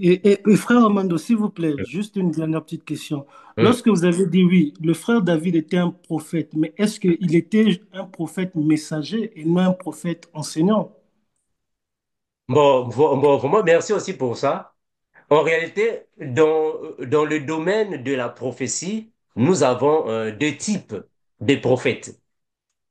et frère Amando, s'il vous plaît, juste une dernière petite question. Hum. Lorsque vous avez dit oui, le frère David était un prophète, mais est-ce qu'il était un prophète messager et non un prophète enseignant? Vraiment, merci aussi pour ça. En réalité, dans le domaine de la prophétie, nous avons deux types de prophètes.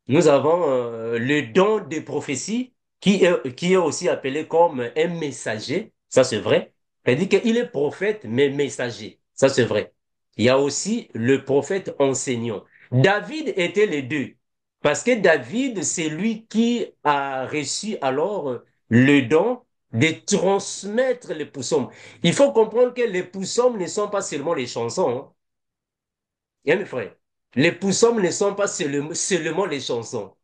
Nous avons le don de prophétie qui est aussi appelé comme un messager. Ça, c'est vrai. C'est-à-dire qu'il est prophète, mais messager. Ça, c'est vrai. Il y a aussi le prophète enseignant. David était les deux. Parce que David, c'est lui qui a reçu alors le don de transmettre les psaumes. Il faut comprendre que les psaumes ne sont pas seulement les chansons. Hein. Et mes frères, les psaumes ne sont pas seulement les chansons.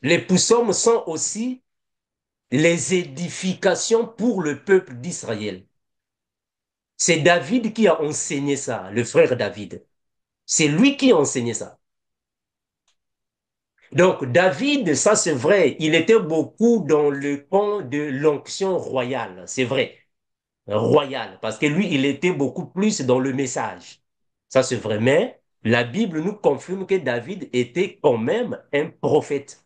Les psaumes sont aussi les édifications pour le peuple d'Israël. C'est David qui a enseigné ça, le frère David. C'est lui qui a enseigné ça. Donc David, ça c'est vrai, il était beaucoup dans le camp de l'onction royale, c'est vrai, royale, parce que lui, il était beaucoup plus dans le message. Ça c'est vrai, mais la Bible nous confirme que David était quand même un prophète.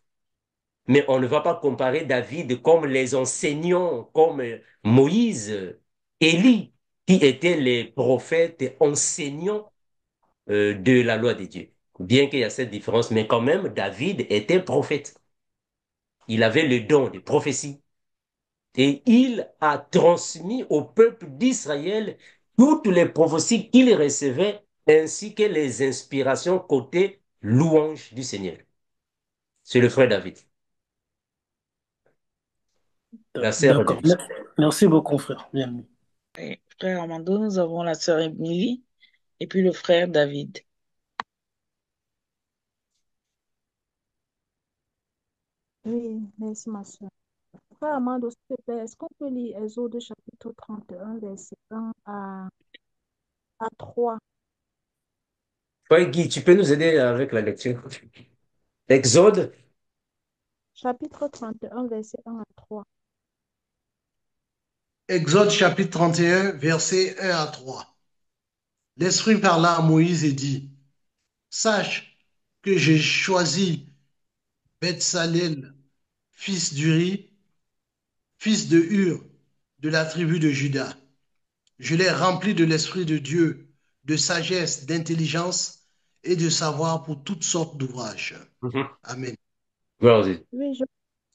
Mais on ne va pas comparer David comme les enseignants, comme Moïse, Élie, qui étaient les prophètes et enseignants de la loi de Dieu. Bien qu'il y a cette différence, mais quand même, David était prophète. Il avait le don de prophétie. Et il a transmis au peuple d'Israël toutes les prophéties qu'il recevait, ainsi que les inspirations côté louange du Seigneur. C'est le frère David, la sœur D'accord. Denise. Merci beaucoup, frère. Bien. Et frère Amando, nous avons la sœur Émilie et puis le frère David. Oui, merci ma soeur. Frère Amando, s'il te plaît, est-ce qu'on peut lire Exode chapitre 31, verset 1 à 3? Frère Guy, tu peux nous aider avec la lecture? Exode, Chapitre 31, verset 1 à 3. Exode chapitre 31, versets 1 à 3. L'Esprit parla à Moïse et dit, sache que j'ai choisi Betsalel, fils d'Uri, fils de Hur, de la tribu de Juda. Je l'ai rempli de l'Esprit de Dieu, de sagesse, d'intelligence et de savoir pour toutes sortes d'ouvrages. Amen. Gloire à Dieu. Oui, je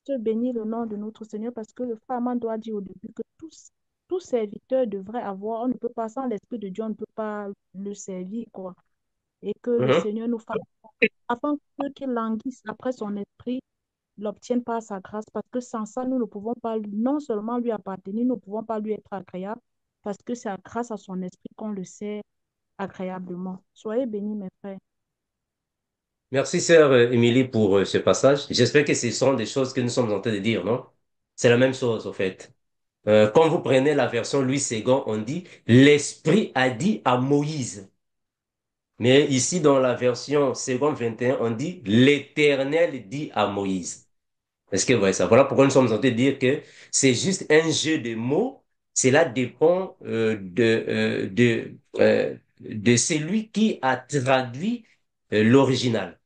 te bénis le nom de notre Seigneur parce que le frère Amando a dit au début que tous serviteurs devraient avoir, on ne peut pas, sans l'Esprit de Dieu, on ne peut pas le servir, quoi. Et que le Seigneur nous fasse, afin que ceux qui languissent après son esprit l'obtiennent par sa grâce, parce que sans ça, nous ne pouvons pas non seulement lui appartenir, nous ne pouvons pas lui être agréables, parce que c'est grâce à son esprit qu'on le sert agréablement. Soyez bénis, mes frères. Merci, sœur Émilie, pour ce passage. J'espère que ce sont des choses que nous sommes en train de dire, non? C'est la même chose, au fait. Quand vous prenez la version Louis II, on dit « L'Esprit a dit à Moïse ». Mais ici, dans la version seconde 21, on dit « L'Éternel dit à Moïse ». Est-ce que vous voyez ça? Voilà pourquoi nous sommes en train de dire que c'est juste un jeu de mots. Cela dépend de celui qui a traduit l'original.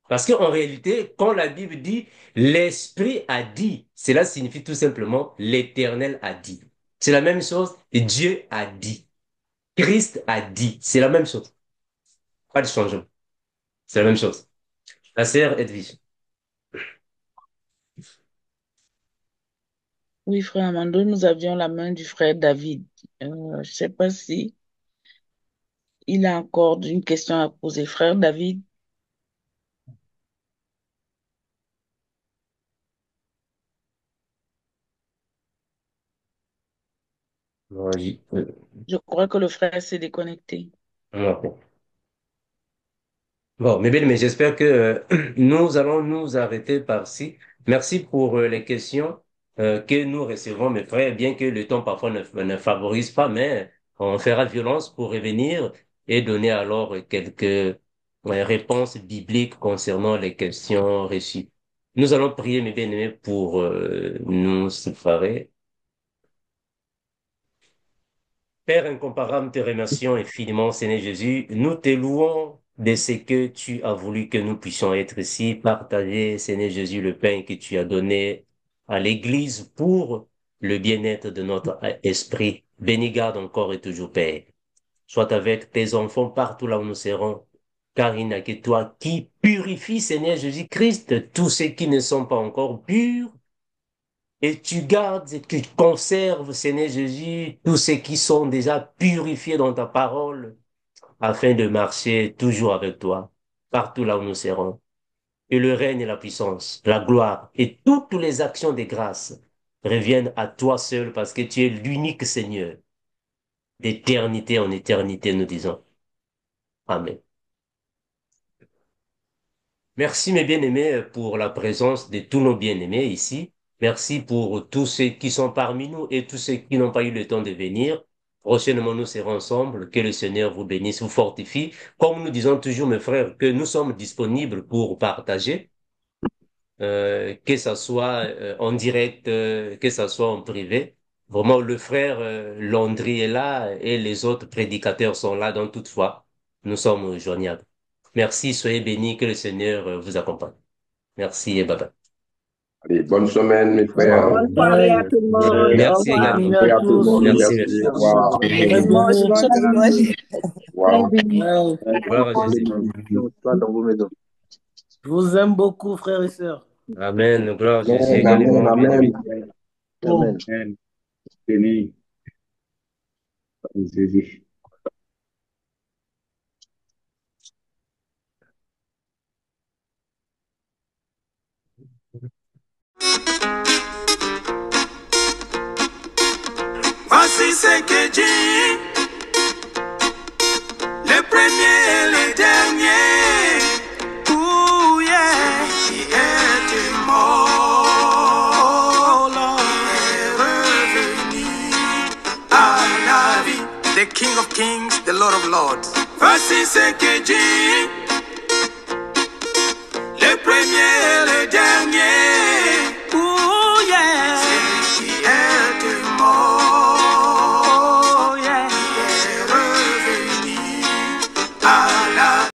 Parce qu'en réalité, quand la Bible dit « l'Esprit a dit », cela signifie tout simplement « l'Éternel a dit ». C'est la même chose, Dieu a dit. Christ a dit. C'est la même chose. Pas de changement. C'est la même chose. La sœur Edwige. Oui, frère Amando, nous avions la main du frère David. Je ne sais pas si il a encore une question à poser. Frère David. Je crois que le frère s'est déconnecté. Bon, mais j'espère que nous allons nous arrêter par-ci. Merci pour les questions que nous recevons, mes frères, bien que le temps parfois ne favorise pas, mais on fera violence pour revenir et donner alors quelques réponses bibliques concernant les questions reçues. Nous allons prier, mes bien-aimés, pour nous séparer. Père incomparable, te remercions infiniment, Seigneur Jésus. Nous te louons de ce que tu as voulu que nous puissions être ici, partager, Seigneur Jésus, le pain que tu as donné à l'Église pour le bien-être de notre esprit. Bénis, garde encore et toujours, Père. Sois avec tes enfants partout là où nous serons, car il n'y a que toi qui purifie, Seigneur Jésus-Christ, tous ceux qui ne sont pas encore purs. Et tu gardes et tu conserves, Seigneur Jésus, tous ceux qui sont déjà purifiés dans ta parole, afin de marcher toujours avec toi, partout là où nous serons. Et le règne et la puissance, la gloire et toutes les actions de grâce reviennent à toi seul parce que tu es l'unique Seigneur. D'éternité en éternité, nous disons. Amen. Merci, mes bien-aimés, pour la présence de tous nos bien-aimés ici. Merci pour tous ceux qui sont parmi nous et tous ceux qui n'ont pas eu le temps de venir. Prochainement, nous serons ensemble. Que le Seigneur vous bénisse, vous fortifie. Comme nous disons toujours, mes frères, que nous sommes disponibles pour partager, que ça soit en direct, que ça soit en privé. Vraiment, le frère Landry est là et les autres prédicateurs sont là, donc toutefois, nous sommes joignables. Merci, soyez bénis, que le Seigneur vous accompagne. Merci et bye bye. Allez, bonne semaine, mes frères. Bonne soirée à tout le monde. Merci Au revoir. également. Merci à tout le monde. Merci, Merci. merci. Au revoir. Gloire à Jésus. Je vous aime beaucoup, frères et sœurs. Amen. Gloire à Jésus Amen, également. amen, Amen. amen. Amen. Béni. Jésus. Voici ce que dit le premier et le dernier. Ouh, yeah. Qui était mort est revenu à la vie. The King of Kings, the Lord of Lords. Voici ce que dit